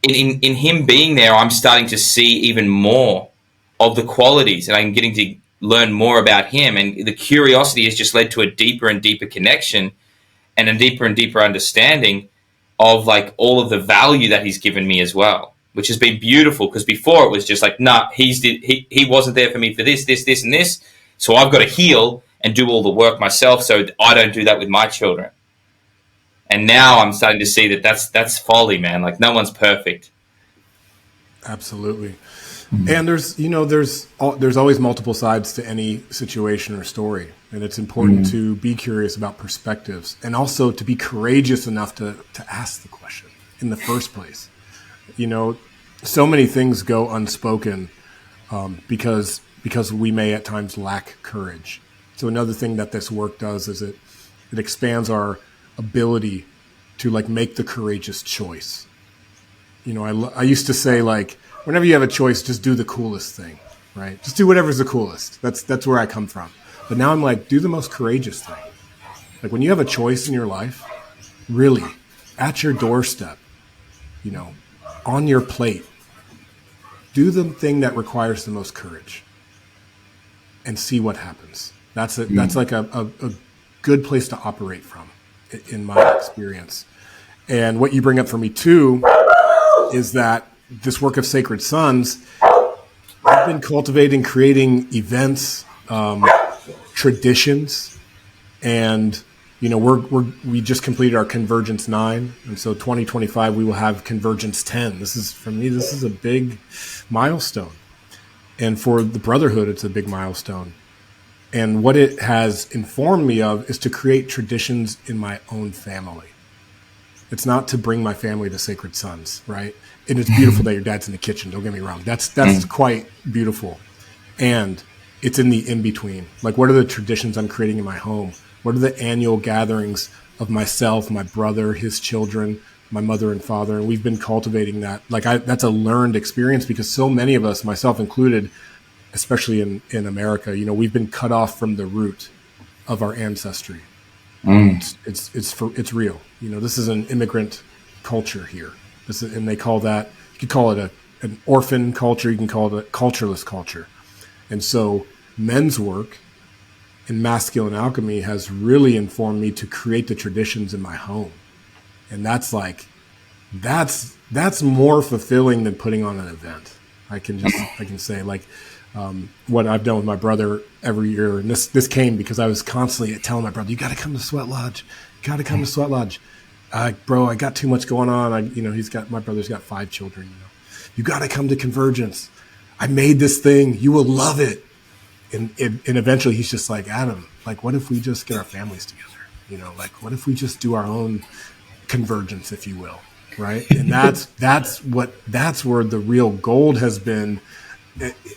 him being there, I'm starting to see even more of the qualities. And I'm getting to learn more about him. And the curiosity has just led to a deeper and deeper connection and a deeper and deeper understanding of like all of the value that he's given me as well, which has been beautiful. Because before it was just like, nah, he wasn't there for me for this, and this. So I've got to heal and do all the work myself so I don't do that with my children. And now I'm starting to see that that's folly, man. Like no one's perfect. Absolutely. And there's always multiple sides to any situation or story. And it's important to be curious about perspectives and also to be courageous enough to ask the question in the first place. So many things go unspoken because we may at times lack courage. So another thing that this work does is it expands our ability to like make the courageous choice. I used to say like, whenever you have a choice, just do the coolest thing, right? Just do whatever's the coolest. That's where I come from. But now I'm like, do the most courageous thing. Like when you have a choice in your life, really at your doorstep, on your plate, do the thing that requires the most courage and see what happens. That's like a good place to operate from, in my experience. And what you bring up for me too is that this work of Sacred Sons, I've been cultivating, creating events, traditions, and we just completed our Convergence 9, and so 2025 we will have Convergence 10. This is a big milestone, and for the Brotherhood, it's a big milestone. And what it has informed me of is to create traditions in my own family. It's not to bring my family to Sacred Sons, right? And it's beautiful that your dad's in the kitchen. Don't get me wrong. That's quite beautiful. And it's in the in-between. Like, what are the traditions I'm creating in my home? What are the annual gatherings of myself, my brother, his children, my mother and father? And we've been cultivating that. That's a learned experience, because so many of us, myself included, especially in America, we've been cut off from the root of our ancestry. It's real. This is an immigrant culture here. And they call that, you could call it an orphan culture. You can call it a cultureless culture. And so men's work in masculine alchemy has really informed me to create the traditions in my home. And that's more fulfilling than putting on an event. I can say, what I've done with my brother every year. And this came because I was constantly telling my brother, you got to come to Sweat Lodge. You got to come to Sweat Lodge. Bro, I got too much going on. My brother's got 5 children. You got to come to Convergence. I made this thing. You will love it. And eventually he's just like, Adam, what if we just get our families together? What if we just do our own convergence, if you will, right? And that's where the real gold has been,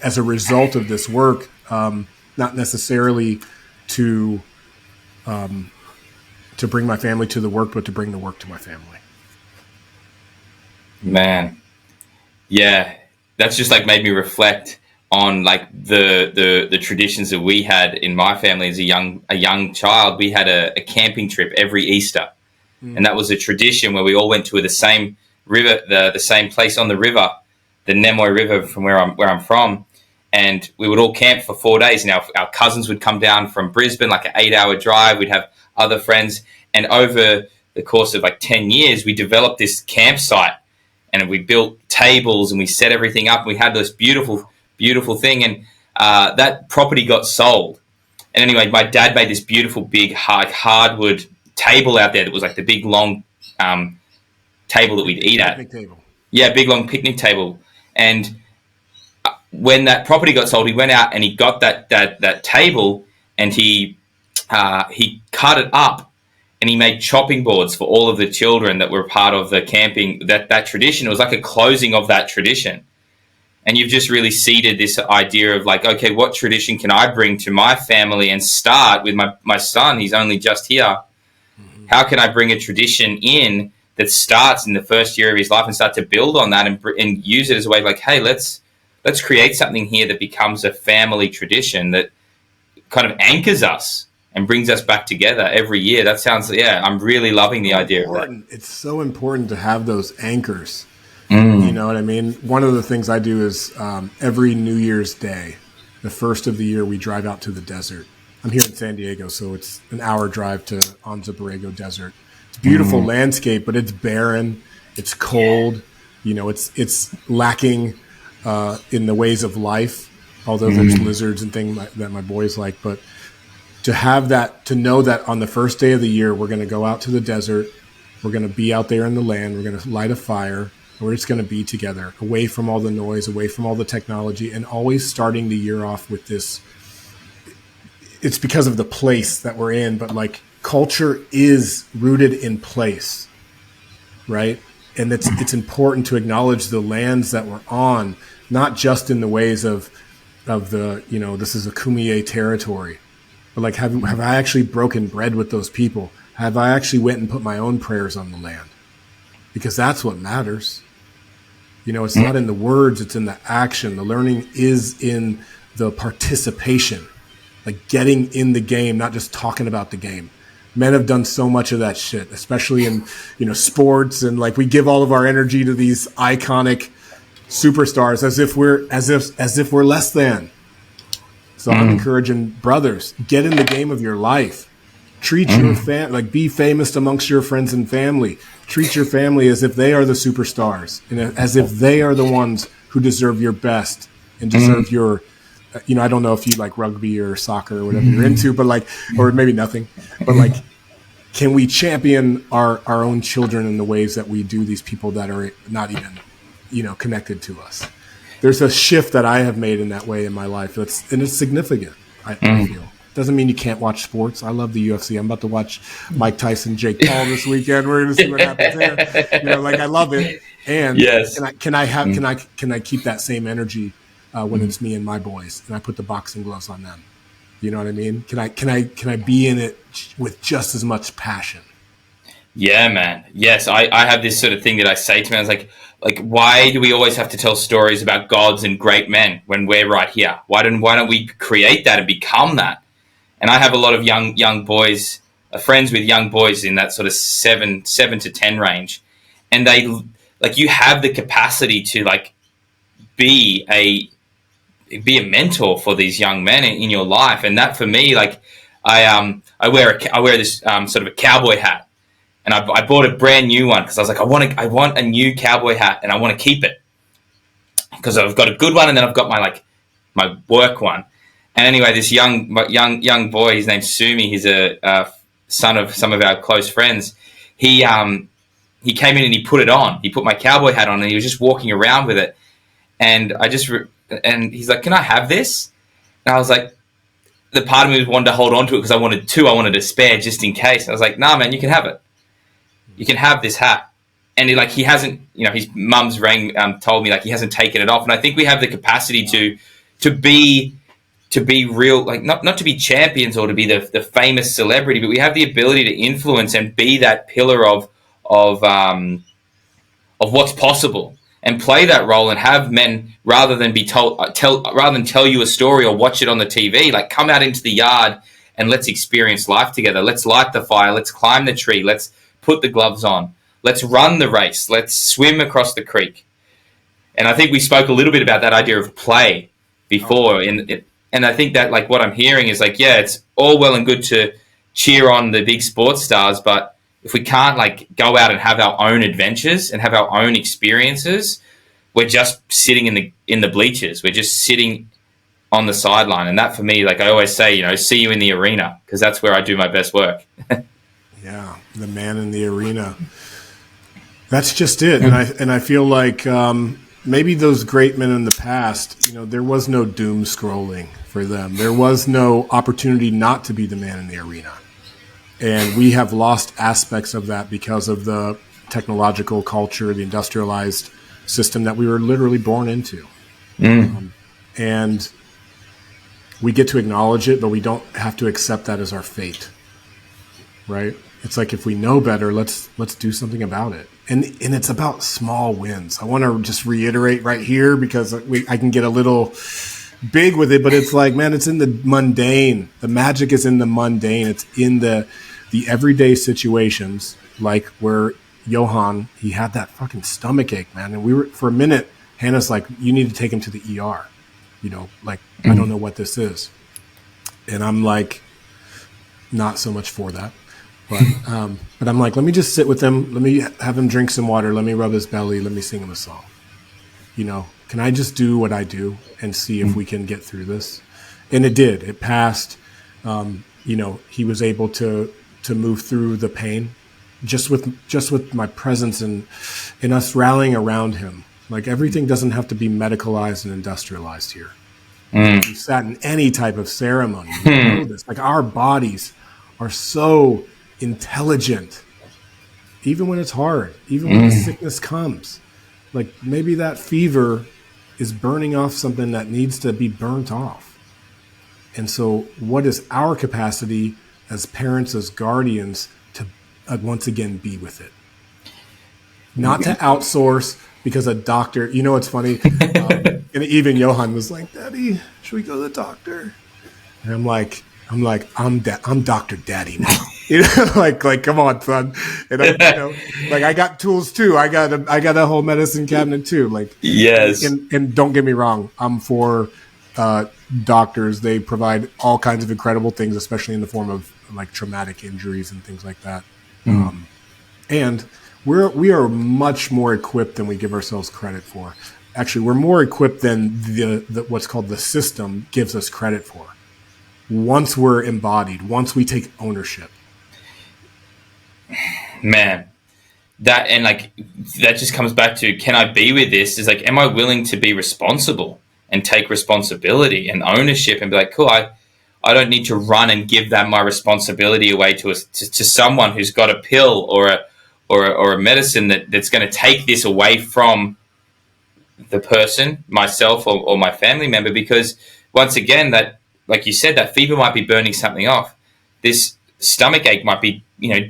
as a result of this work, not necessarily to bring my family to the work, but to bring the work to my family. Man, yeah, that's just made me reflect on the traditions that we had in my family as a young child. We had a camping trip every Easter, and that was a tradition where we all went to the same river, the same place on the river, the Neill River, from where I'm from, and we would all camp for 4 days. And our cousins would come down from Brisbane, an 8-hour drive. We'd have other friends, and over the course of 10 years, we developed this campsite, and we built tables and we set everything up. And we had this beautiful thing, and that property got sold. And anyway, my dad made this beautiful big hardwood table out there that was the big long table that we'd eat at. Picnic table. Yeah, big long picnic table. And when that property got sold, he went out and he got that table, and he cut it up, and he made chopping boards for all of the children that were part of the camping, that tradition. It was like a closing of that tradition. And you've just really seeded this idea of okay, what tradition can I bring to my family and start with my son? He's only just here. Mm-hmm. How can I bring a tradition in that starts in the first year of his life and start to build on that and use it as a way hey, let's create something here that becomes a family tradition that kind of anchors us and brings us back together every year. That sounds, I'm really loving the idea of that. It's so important to have those anchors. You know what I mean? One of the things I do is every New Year's Day, the first of the year, we drive out to the desert. I'm here in San Diego, so it's an hour drive to Anza Borrego Desert. It's a beautiful landscape, but it's barren. It's cold. It's lacking in the ways of life, although there's lizards and things that my boys like. But to have that, to know that on the first day of the year, we're going to go out to the desert. We're going to be out there in the land. We're going to light a fire. We're just going to be together, away from all the noise, away from all the technology, and always starting the year off with this. It's because of the place that we're in, but culture is rooted in place, right? And it's important to acknowledge the lands that we're on, not just in the ways of the, this is a Kumeyaay territory, but have I actually broken bread with those people? Have I actually went and put my own prayers on the land? Because that's what matters. It's not in the words, it's in the action. The learning is in the participation, getting in the game, not just talking about the game, Men have done so much of that shit, especially in, sports, and like we give all of our energy to these iconic superstars as if we're less than. So I'm encouraging brothers, get in the game of your life. Treat your be famous amongst your friends and family. Treat your family as if they are the superstars, and as if they are the ones who deserve your best and deserve your, I don't know if you like rugby or soccer or whatever you're into, but like, or maybe nothing, but like, can we champion our own children in the ways that we do these people that are not even, connected to us? There's a shift that I have made in that way in my life. And it's significant, I feel. Doesn't mean you can't watch sports. I love the UFC. I'm about to watch Mike Tyson, Jake Paul this weekend. We're going to see what happens there. I love it. And yes. can I keep that same energy when it's me and my boys, and I put the boxing gloves on them? You know what I mean? Can I be in it with just as much passion? Yeah, man. Yes, I have this sort of thing that I say to me. I was like, why do we always have to tell stories about gods and great men when we're right here? Why don't we create that and become that? And I have a lot of young boys, friends with young boys in that sort of 7 to 10 range, and they you have the capacity to be a mentor for these young men in your life. And that for me, I wear this sort of a cowboy hat, and I bought a brand new one because I was like, I want a new cowboy hat, and I want to keep it because I've got a good one, and then I've got my work one. And anyway, this young boy, his name's Sumi. He's a son of some of our close friends. He came in and he put it on. He put my cowboy hat on, and he was just walking around with it. And and he's like, "Can I have this?" And I was like, the part of me wanted to hold on to it because I wanted to spare just in case. I was like, "Nah, man, you can have it. You can have this hat." And he hasn't, his mum's told me he hasn't taken it off. And I think we have the capacity to be real, not to be champions or to be the famous celebrity, but we have the ability to influence and be that pillar of what's possible, and play that role, and have men, rather than tell you a story or watch it on the TV, come out into the yard and let's experience life together. Let's light the fire. Let's climb the tree. Let's put the gloves on. Let's run the race. Let's swim across the creek. And I think we spoke a little bit about that idea of play before. And I think that what I'm hearing is it's all well and good to cheer on the big sports stars, but if we can't go out and have our own adventures and have our own experiences, we're just sitting in the bleachers. We're just sitting on the sideline. And that for me, I always say, see you in the arena, because that's where I do my best work. Yeah, the man in the arena. That's just it. And I feel like maybe those great men in the past, there was no doom scrolling for them. There was no opportunity not to be the man in the arena. And we have lost aspects of that because of the technological culture, the industrialized system that we were literally born into. And we get to acknowledge it, but we don't have to accept that as our fate, right? It's if we know better, let's do something about it. And it's about small wins. I want to just reiterate right here, because I can get a little big with it, but it's man, it's in the mundane. The magic is in the mundane. It's in the everyday situations, where Johan, he had that fucking stomach ache, man. And we were, for a minute, Hannah's like, you need to take him to the ER. I don't know what this is. And I'm not so much for that. But I'm let me just sit with him. Let me have him drink some water. Let me rub his belly. Let me sing him a song. Can I just do what I do and see if we can get through this? And it did. It passed. He was able to move through the pain just with my presence and us rallying around him. Everything doesn't have to be medicalized and industrialized here. We sat in any type of ceremony. We know this. Our bodies are so intelligent, even when it's hard, even when the sickness comes. Maybe that fever is burning off something that needs to be burnt off. And so what is our capacity as parents, as guardians, to once again be with it? Not to outsource, because a doctor, it's funny. And even Johan was like, Daddy, should we go to the doctor? And I'm I'm like, I'm Dr. Daddy now. You know, like, come on, son. And like I got tools too. I got a whole medicine cabinet too. Like, Yes. And don't get me wrong, I'm for doctors. They provide all kinds of incredible things, especially in the form of like traumatic injuries and things like that. And we are much more equipped than we give ourselves credit for. Actually, we're more equipped than the what's called the system gives us credit for. Once we're embodied, once we take ownership. Man, that just comes back to, can I be with this? Is like, am I willing to be responsible and take responsibility and ownership and be like, cool, I don't need to run and give that my responsibility away to someone who's got a pill or a medicine that's going to take this away from the person, myself or my family member. Because once again, that, like you said, that fever might be burning something off. This stomach ache might be,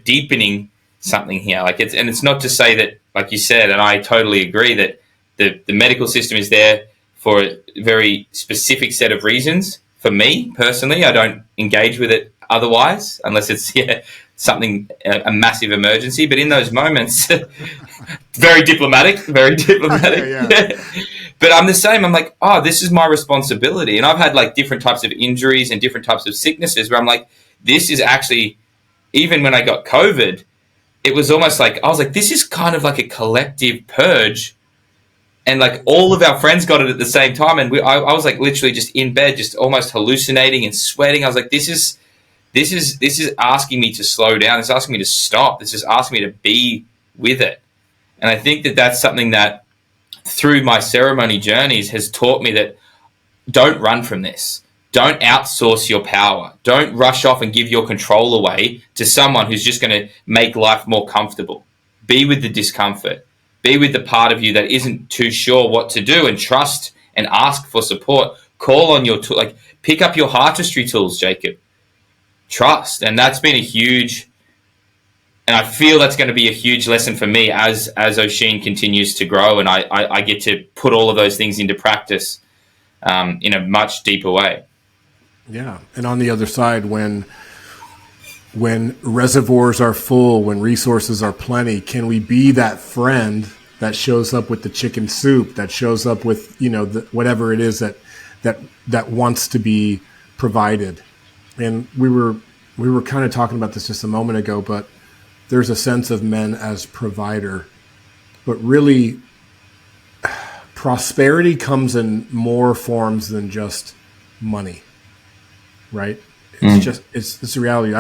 deepening something here. Like it's not to say that, like you said, and I totally agree, that the medical system is there for a very specific set of reasons. For me personally, I don't engage with it otherwise, unless it's something, a massive emergency. But in those moments, very diplomatic. Yeah. But I'm the same. I'm like, oh, this is my responsibility. And I've had like different types of injuries and different types of sicknesses where I'm like, this is actually, even when I got COVID, it was almost like, I was like, this is kind of like a collective purge. And like all of our friends got it at the same time. And I was like literally just in bed, just almost hallucinating and sweating. I was like, this is asking me to slow down. It's asking me to stop. This is asking me to be with it. And I think that that's something that through my ceremony journeys has taught me, that don't run from this. Don't outsource your power. Don't rush off and give your control away to someone who's just going to make life more comfortable. Be with the discomfort. Be with the part of you that isn't too sure what to do, and trust and ask for support. Call on your tool, like pick up your heartistry tools, Jacob. Trust. And that's been a huge, and I feel that's going to be a huge lesson for me as Oshin continues to grow, and I get to put all of those things into practice in a much deeper way. Yeah. And on the other side, when reservoirs are full, when resources are plenty, can we be that friend that shows up with the chicken soup, that shows up with, whatever it is that wants to be provided? And we were kind of talking about this just a moment ago, but there's a sense of men as provider, but really prosperity comes in more forms than just money, right? It's a reality. I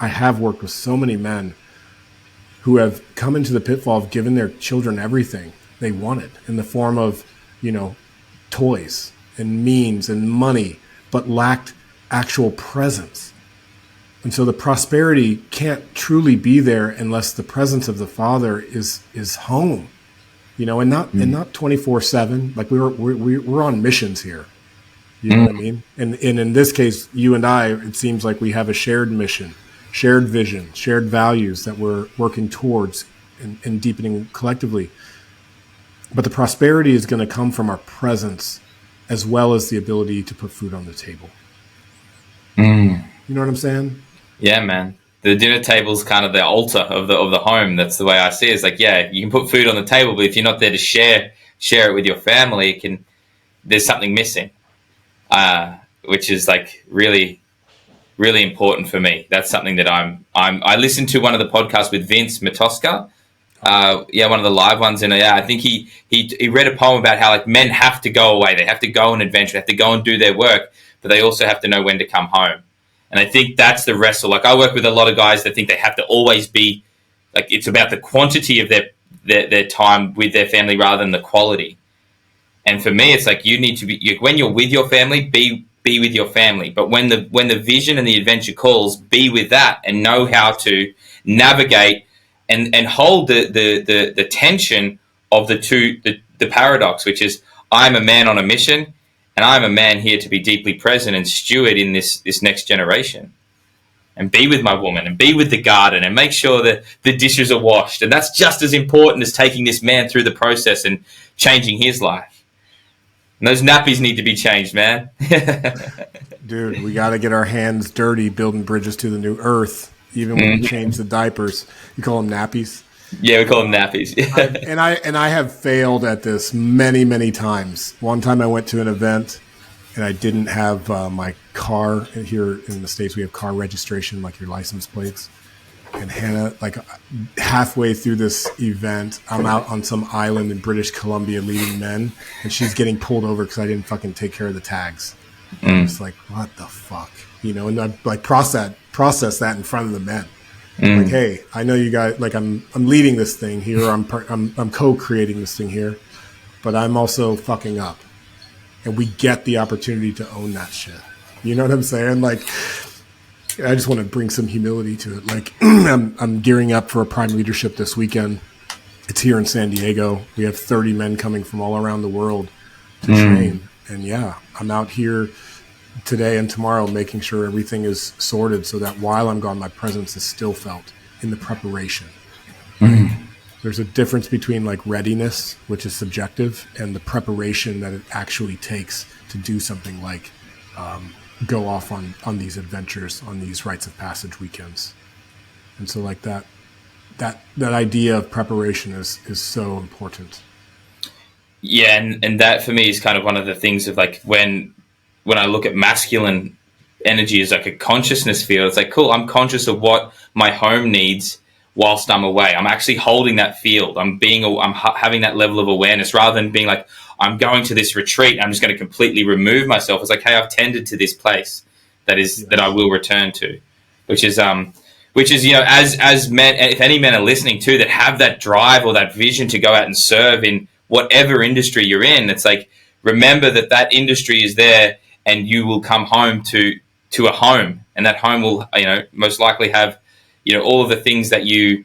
have worked with so many men who have come into the pitfall of giving their children everything they wanted in the form of, toys and means and money, but lacked actual presence. And so the prosperity can't truly be there unless the presence of the Father is home, and not 24/7. Like we're on missions here. You know what I mean? And in this case, you and I, it seems like we have a shared mission, shared vision, shared values that we're working towards and deepening collectively. But the prosperity is going to come from our presence, as well as the ability to put food on the table. You know what I'm saying? Yeah, man. The dinner table's kind of the altar of the home. That's the way I see it. It's like, yeah, you can put food on the table, but if you're not there to share it with your family, there's something missing. Which is like really, really important for me. That's something that I listened to one of the podcasts with Vince Matoska. One of the live ones. And I think he read a poem about how like men have to go away. They have to go on adventure. They have to go and do their work, but they also have to know when to come home. And I think that's the wrestle. Like I work with a lot of guys that think they have to always be like, it's about the quantity of their time with their family rather than the quality. And for me, it's like you need to be, when you're with your family, be with your family. But when the vision and the adventure calls, be with that and know how to navigate and hold the tension of the paradox, which is I'm a man on a mission and I'm a man here to be deeply present and steward in this next generation. And be with my woman and be with the garden and make sure that the dishes are washed. And that's just as important as taking this man through the process and changing his life. And those nappies need to be changed, man. Dude, we got to get our hands dirty building bridges to the new earth, even when we change the diapers. You call them nappies? Yeah, we call them nappies. I have failed at this many, many times. One time I went to an event and I didn't have my car. Here in the States, we have car registration, like your license plates. And Hannah, like halfway through this event, I'm out on some island in British Columbia leading men, and she's getting pulled over because I didn't fucking take care of the tags. It's like, what the fuck? You know, and I like process that in front of the men. Like, hey, I know you guys, like I'm leading this thing here. I'm co-creating this thing here, but I'm also fucking up. And we get the opportunity to own that shit. You know what I'm saying? Like, I just want to bring some humility to it. Like, I'm gearing up for a Prime Leadership this weekend. It's here in San Diego. We have 30 men coming from all around the world to train. And yeah, I'm out here today and tomorrow making sure everything is sorted so that while I'm gone, my presence is still felt in the preparation. There's a difference between like readiness, which is subjective, and the preparation that it actually takes to do something like go off on these adventures, on these rites of passage weekends. And so like that idea of preparation is so important. Yeah, and that for me is kind of one of the things of like when I look at masculine energy as like a consciousness field, it's like, cool, I'm conscious of what my home needs whilst I'm away. I'm actually holding that field. I'm having that level of awareness rather than being like, I'm going to this retreat, I'm just going to completely remove myself. It's like, hey, I've tended to this place that I will return to, which is, you know, as men, if any men are listening to that have that drive or that vision to go out and serve in whatever industry you're in, it's like, remember that industry is there and you will come home to a home, and that home will, you know, most likely have, you know, all of the things that you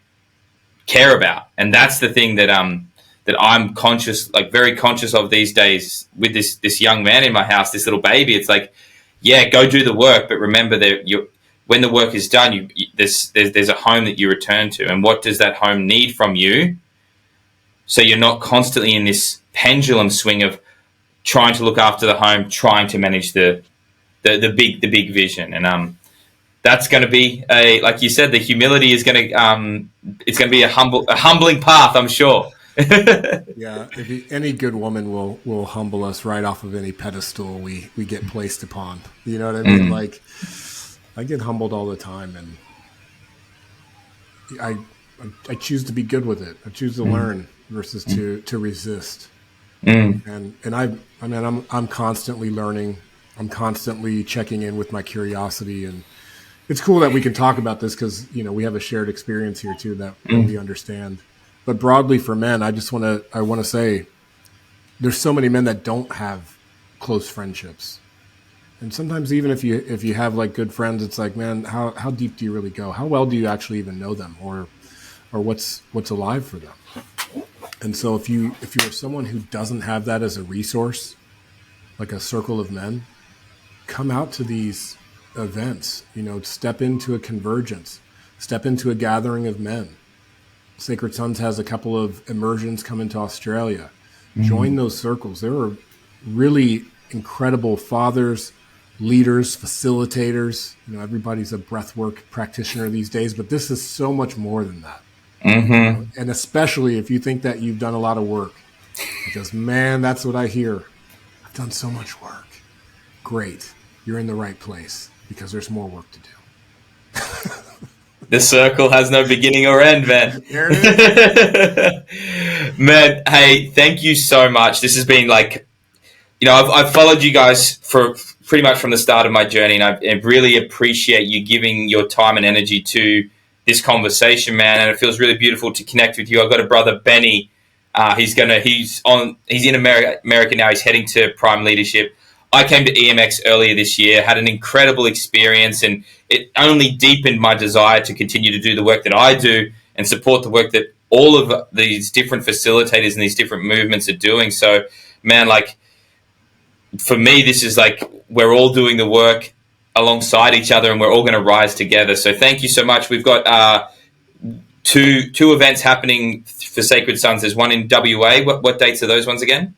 care about. And that's the thing that I'm conscious, like very conscious of these days with this young man in my house, this little baby. It's like, yeah, go do the work, but remember that when the work is done, there's a home that you return to. And what does that home need from you? So you're not constantly in this pendulum swing of trying to look after the home, trying to manage the big vision. And that's going to be like you said, the humility is going to it's going to be a humbling path, I'm sure. Yeah, any good woman will humble us right off of any pedestal we get placed upon. You know what I mean? Like, I get humbled all the time, and I choose to be good with it. I choose to learn versus to resist. And I'm constantly learning. I'm constantly checking in with my curiosity, and it's cool that we can talk about this because, you know, we have a shared experience here too that we understand. But broadly for men, I want to say there's so many men that don't have close friendships. And sometimes even if you have like good friends, it's like, man, how deep do you really go? How well do you actually even know them, or what's alive for them? And so if you're someone who doesn't have that as a resource, like a circle of men, come out to these events, you know, step into a convergence, step into a gathering of men. Sacred Sons has a couple of immersions coming to Australia. Join those circles. There are really incredible fathers, leaders, facilitators. You know, everybody's a breathwork practitioner these days, but this is so much more than that. And especially if you think that you've done a lot of work, because man, that's what I hear. I've done so much work. Great. You're in the right place because there's more work to do. The circle has no beginning or end, man. Man, hey, thank you so much. This has been like, you know, I've followed you guys for pretty much from the start of my journey, and I really appreciate you giving your time and energy to this conversation, man. And it feels really beautiful to connect with you. I've got a brother, Benny. He's in America now. He's heading to Prime Leadership. I came to EMX earlier this year, had an incredible experience, and it only deepened my desire to continue to do the work that I do and support the work that all of these different facilitators and these different movements are doing. So, man, like, for me, this is like we're all doing the work alongside each other and we're all going to rise together. So thank you so much. We've got two events happening for Sacred Sons. There's one in WA. What dates are those ones again?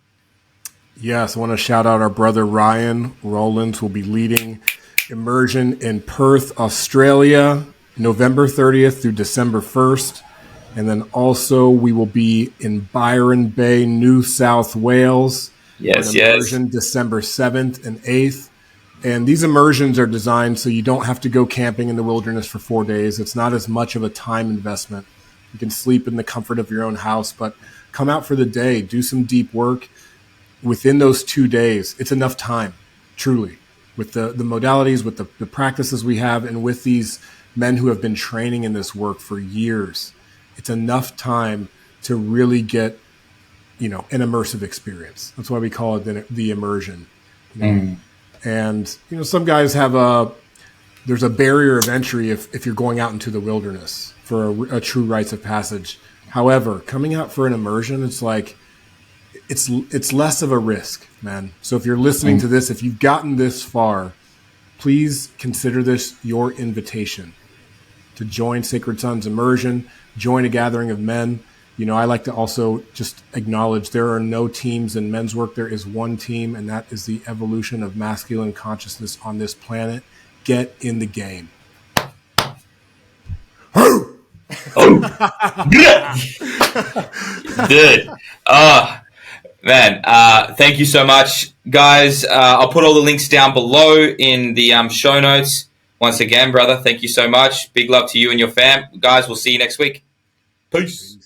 Yes, I want to shout out our brother Ryan Rollins will be leading immersion in Perth, Australia, November 30th through December 1st. And then also we will be in Byron Bay, New South Wales for an immersion December 7th and 8th. And these immersions are designed so you don't have to go camping in the wilderness for 4 days. It's not as much of a time investment. You can sleep in the comfort of your own house, but come out for the day, do some deep work. Within those 2 days, it's enough time, truly, with the modalities, with the practices we have, and with these men who have been training in this work for years. It's enough time to really get, an immersive experience. That's why we call it the immersion. And, some guys there's a barrier of entry if you're going out into the wilderness for a true rites of passage. However, coming out for an immersion, it's like, it's less of a risk, man. So if you're listening to this, if you've gotten this far, please consider this your invitation to join Sacred Sons Immersion, join a gathering of men. I like to also just acknowledge there are no teams in men's work. There is one team, and that is the evolution of masculine consciousness on this planet. Get in the game. Good. Man, thank you so much, guys. I'll put all the links down below in the show notes. Once again, brother, thank you so much. Big love to you and your fam. Guys, we'll see you next week. Peace.